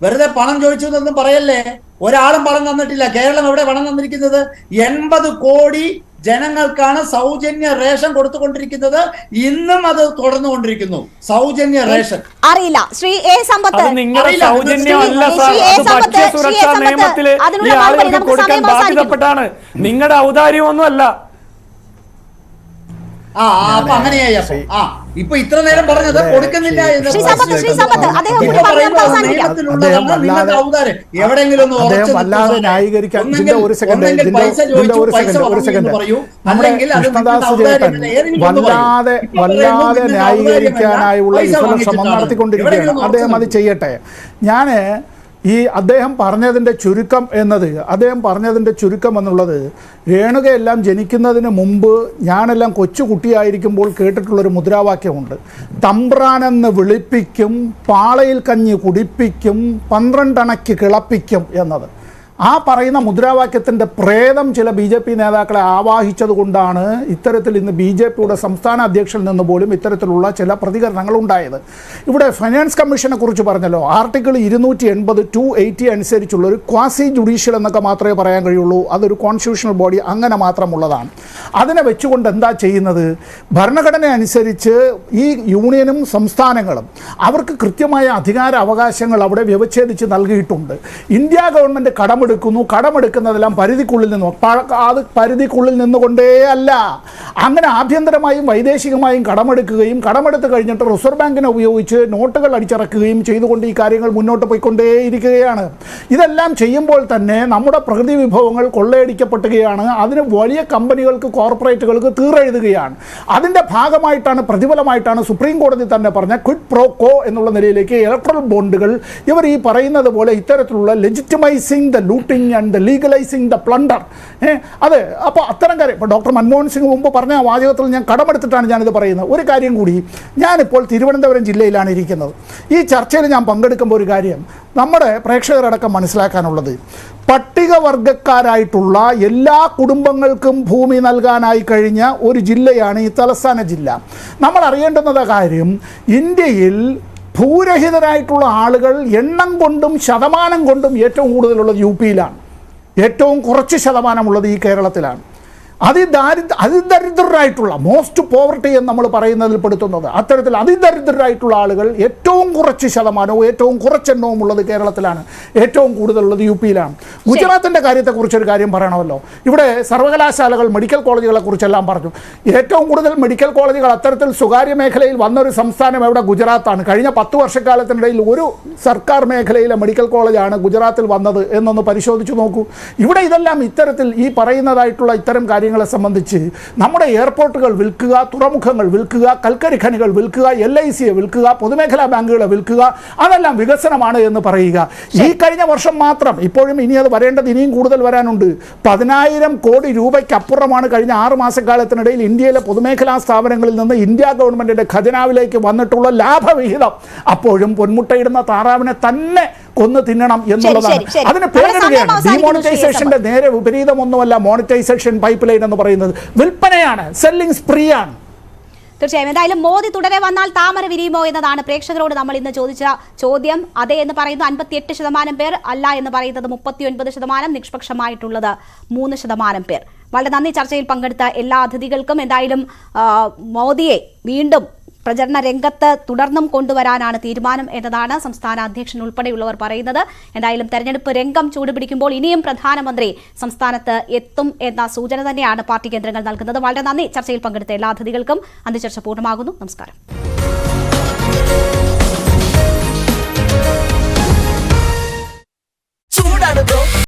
വെറുതെ പണം ചോദിച്ചു എന്നൊന്നും പറയല്ലേ. ഒരാളും പണം തന്നിട്ടില്ല. കേരളം എവിടെ പണം തന്നിരിക്കുന്നത്? 80 കോടി ജനങ്ങൾക്കാണ് സൗജന്യ റേഷൻ കൊടുത്തുകൊണ്ടിരിക്കുന്നത്. ഇന്നും അത് തുടർന്നുകൊണ്ടിരിക്കുന്നു. സൗജന്യ റേഷൻ അറിയില്ല ശ്രീ എ സമ്പത്ത്, ബാധിതപ്പെട്ടാണ്. നിങ്ങളുടെ ഔദാര്യമൊന്നും അല്ല. അപ്പൊ അങ്ങനെയായി. ഇപ്പൊ ഇത്ര നേരം പറഞ്ഞത് കൊടുക്കുന്നില്ല എന്ന് എവിടെയെങ്കിലും വല്ലാതെ ന്യായീകരിക്കാനായുള്ള ശ്രമം നടത്തിക്കൊണ്ടിരിക്കുകയാണ്. അദ്ദേഹം അത് ചെയ്യട്ടെ. ഞാന് ഈ അദ്ദേഹം പറഞ്ഞതിൻ്റെ ചുരുക്കം എന്നുള്ളത് രേണുകയെല്ലാം ജനിക്കുന്നതിന് മുമ്പ് ഞാനെല്ലാം കൊച്ചുകുട്ടിയായിരിക്കുമ്പോൾ കേട്ടിട്ടുള്ളൊരു മുദ്രാവാക്യമുണ്ട്. തമ്പ്രാനെന്ന് വിളിപ്പിക്കും, പാളയിൽ കഞ്ഞി കുടിപ്പിക്കും, 12 അണയ്ക്ക് കിളപ്പിക്കും എന്നത്. ആ പറയുന്ന മുദ്രാവാക്യത്തിൻ്റെ പ്രേതം ചില BJP നേതാക്കളെ ആവാഹിച്ചത് കൊണ്ടാണ് ഇത്തരത്തിൽ ഇന്ന് BJPയുടെ സംസ്ഥാന അധ്യക്ഷനിൽ നിന്ന് പോലും ഇത്തരത്തിലുള്ള ചില പ്രതികരണങ്ങൾ ഉണ്ടായത്. ഇവിടെ ഫൈനാൻസ് കമ്മീഷനെ കുറിച്ച് പറഞ്ഞല്ലോ. ആർട്ടിക്കിൾ 280 280 അനുസരിച്ചുള്ള ഒരു ക്വാസി ജുഡീഷ്യൽ എന്നൊക്കെ മാത്രമേ പറയാൻ കഴിയുള്ളൂ. അതൊരു കോൺസ്റ്റിറ്റ്യൂഷണൽ ബോഡി, അങ്ങനെ മാത്രമുള്ളതാണ്. അതിനെ വെച്ചുകൊണ്ട് എന്താ ചെയ്യുന്നത്? ഭരണഘടന അനുസരിച്ച് ഈ യൂണിയനും സംസ്ഥാനങ്ങളും അവർക്ക് കൃത്യമായ അധികാര അവകാശങ്ങൾ അവിടെ വ്യവച്ഛേദിച്ച് നൽകിയിട്ടുണ്ട്. ഇന്ത്യ ഗവൺമെൻറ് കടമെടുക്കുന്നതെല്ലാം പരിധിക്കുള്ളിൽ അത് പരിധിക്കുള്ളിൽ നിന്നുകൊണ്ടേ അല്ല. അങ്ങനെ ആഭ്യന്തരമായും വൈദേശികമായും കടമെടുത്ത് കഴിഞ്ഞിട്ട് റിസർവ് ബാങ്കിനെ ഉപയോഗിച്ച് നോട്ടുകൾ അടിച്ചിറക്കുകയും ചെയ്തുകൊണ്ട് ഈ കാര്യങ്ങൾ മുന്നോട്ട് പോയിക്കൊണ്ടേയിരിക്കുകയാണ്. ഇതെല്ലാം ചെയ്യുമ്പോൾ തന്നെ നമ്മുടെ പ്രകൃതി വിഭവങ്ങൾ കൊള്ളയടിക്കപ്പെടുകയാണ്. അതിന് വലിയ കമ്പനികൾക്ക്, കോർപ്പറേറ്റുകൾക്ക് തീറെഴുതുകയാണ്. അതിൻ്റെ ഭാഗമായിട്ടാണ്, പ്രതിഫലമായിട്ടാണ് സുപ്രീം കോടതി തന്നെ പറഞ്ഞ ക്വിഡ് പ്രോ കോ എന്നുള്ള നിലയിലേക്ക് ഇലക്ട്രൽ ബോണ്ടുകൾ ഇവർ ഈ പറയുന്നത് പോലെ ഇത്തരത്തിലുള്ള legitimising the looting and the legalising the plunder. അതെ, അപ്പോൾ അത്തരം കാര്യം ഇപ്പോൾ ഡോക്ടർ മൻമോഹൻ സിംഗ് മുമ്പ് പറഞ്ഞ വാചകത്തിൽ ഞാൻ കടമെടുത്തിട്ടാണ് ഞാനിത് പറയുന്നത്. ഒരു കാര്യം കൂടി, ഞാനിപ്പോൾ തിരുവനന്തപുരം ജില്ലയിലാണ് ഇരിക്കുന്നത്. ഈ ചർച്ചയിൽ ഞാൻ പങ്കെടുക്കുമ്പോൾ ഒരു കാര്യം നമ്മുടെ പ്രേക്ഷകരടക്കം മനസ്സിലാക്കാനുള്ളത്, പട്ടികവർഗക്കാരായിട്ടുള്ള എല്ലാ കുടുംബങ്ങൾക്കും ഭൂമി നൽകാനായി കഴിഞ്ഞ ഒരു ജില്ലയാണ് ഈ തലസ്ഥാന ജില്ല. നമ്മൾ അറിയേണ്ടുന്ന കാര്യം, ഇന്ത്യയിൽ ഭൂരഹിതരായിട്ടുള്ള ആളുകൾ എണ്ണം കൊണ്ടും ശതമാനം കൊണ്ടും ഏറ്റവും കൂടുതലുള്ളത് UP-യിലാണ്. ഏറ്റവും കുറച്ച് ശതമാനമുള്ളത് ഈ കേരളത്തിലാണ്. അതിദരിദ്രരായിട്ടുള്ള മോസ്റ്റ് പോവർട്ടി എന്ന് നമ്മൾ പറയുന്നതിൽ പെടുത്തുന്നത്, അത്തരത്തിൽ അതിദരിദ്രരായിട്ടുള്ള ആളുകൾ ഏറ്റവും കുറച്ച് ശതമാനവും ഏറ്റവും കുറച്ചെണ്ണവും ഉള്ളത് കേരളത്തിലാണ്. ഏറ്റവും കൂടുതലുള്ളത് UP-യിലാണ്. ഗുജറാത്തിൻ്റെ കാര്യത്തെക്കുറിച്ചൊരു കാര്യം പറയണമല്ലോ. ഇവിടെ സർവകലാശാലകൾ, മെഡിക്കൽ കോളേജുകളെ കുറിച്ചെല്ലാം പറഞ്ഞു. ഏറ്റവും കൂടുതൽ മെഡിക്കൽ കോളേജുകൾ അത്തരത്തിൽ സ്വകാര്യ മേഖലയിൽ വന്നൊരു സംസ്ഥാനം എവിടെ? ഗുജറാത്താണ്. കഴിഞ്ഞ 10 വർഷക്കാലത്തിനിടയിൽ ഒരു സർക്കാർ മേഖലയിലെ മെഡിക്കൽ കോളേജാണ് ഗുജറാത്തിൽ വന്നത് എന്നൊന്ന് പരിശോധിച്ച് നോക്കൂ. ഇവിടെ ഇതെല്ലാം ഇത്തരത്തിൽ ഈ പറയുന്നതായിട്ടുള്ള ഇത്തരം കാര്യങ്ങളെ സംബന്ധിച്ച് നമ്മുടെ എയർപോർട്ടുകൾ വിൽക്കുക, തുറമുഖങ്ങൾ വിൽക്കുക, കൽക്കരി ഖനികൾ വിൽക്കുക, LICയെ വിൽക്കുക, പൊതുമേഖലാ ബാങ്കുകളെ വിൽക്കുക, അതെല്ലാം വികസനമാണ് എന്ന് പറയുക. ഈ കഴിഞ്ഞ വർഷം മാത്രം, ഇപ്പോഴും ഇനി അത് വരേണ്ടത് ഇനിയും കൂടുതൽ വരാനുണ്ട്, 10,000 കോടി രൂപയ്ക്കപ്പുറമാണ് കഴിഞ്ഞ 6 മാസക്കാലത്തിനിടയിൽ ഇന്ത്യയിലെ പൊതുമേഖലാ സ്ഥാപനങ്ങളിൽ നിന്ന് ഇന്ത്യ ഗവൺമെൻറ്റിൻ്റെ ഖജനാവിലേക്ക് വന്നിട്ടുള്ള ലാഭവിഹിതം. അപ്പോഴും പൊന്മുട്ടയിടുന്ന താറാവിനെ തന്നെ കൊന്നു തിന്നണം എന്നുള്ളതാണ്. അതിന് പേരിടുകയാണ്. ഡിമോണിറ്റൈസേഷന്റെ നേരെ വിപരീതമൊന്നുമല്ല മോണിറ്റൈസേഷൻ പൈപ്പ് ലൈൻ എന്ന് പറയുന്നത്. വിൽപ്പനയാണ്, സെല്ലിംഗ് സ്പ്രീ ആണ്. തീർച്ചയായും. എന്തായാലും മോദി തുടരെ വന്നാൽ താമര വിരിയുമോ എന്നതാണ് പ്രേക്ഷകരോട് നമ്മൾ ഇന്ന് ചോദിച്ച ചോദ്യം. അതെ എന്ന് പറയുന്നത് 58% പേർ, അല്ല എന്ന് പറയുന്നത് 39%, നിഷ്പക്ഷമായിട്ടുള്ളത് 3% പേർ. വളരെ നന്ദി ചർച്ചയിൽ പങ്കെടുത്ത എല്ലാ അതിഥികൾക്കും. എന്തായാലും മോദിയെ വീണ്ടും പ്രചരണ രംഗത്ത് തുടർന്നും കൊണ്ടുവരാനാണ് തീരുമാനം എന്നതാണ് സംസ്ഥാന അധ്യക്ഷൻ ഉൾപ്പെടെയുള്ളവർ പറയുന്നത്. എന്തായാലും തെരഞ്ഞെടുപ്പ് രംഗം ചൂടുപിടിക്കുമ്പോൾ ഇനിയും പ്രധാനമന്ത്രി സംസ്ഥാനത്ത് എത്തും എന്ന സൂചന തന്നെയാണ് പാർട്ടി കേന്ദ്രങ്ങൾ നൽകുന്നത്. വളരെ നന്ദി. ചർച്ചയിൽ പങ്കെടുത്ത എല്ലാ അതിഥികൾക്കും അന്ത്യചർച്ച പൂർണ്ണമാകുന്നു. നമസ്കാരം.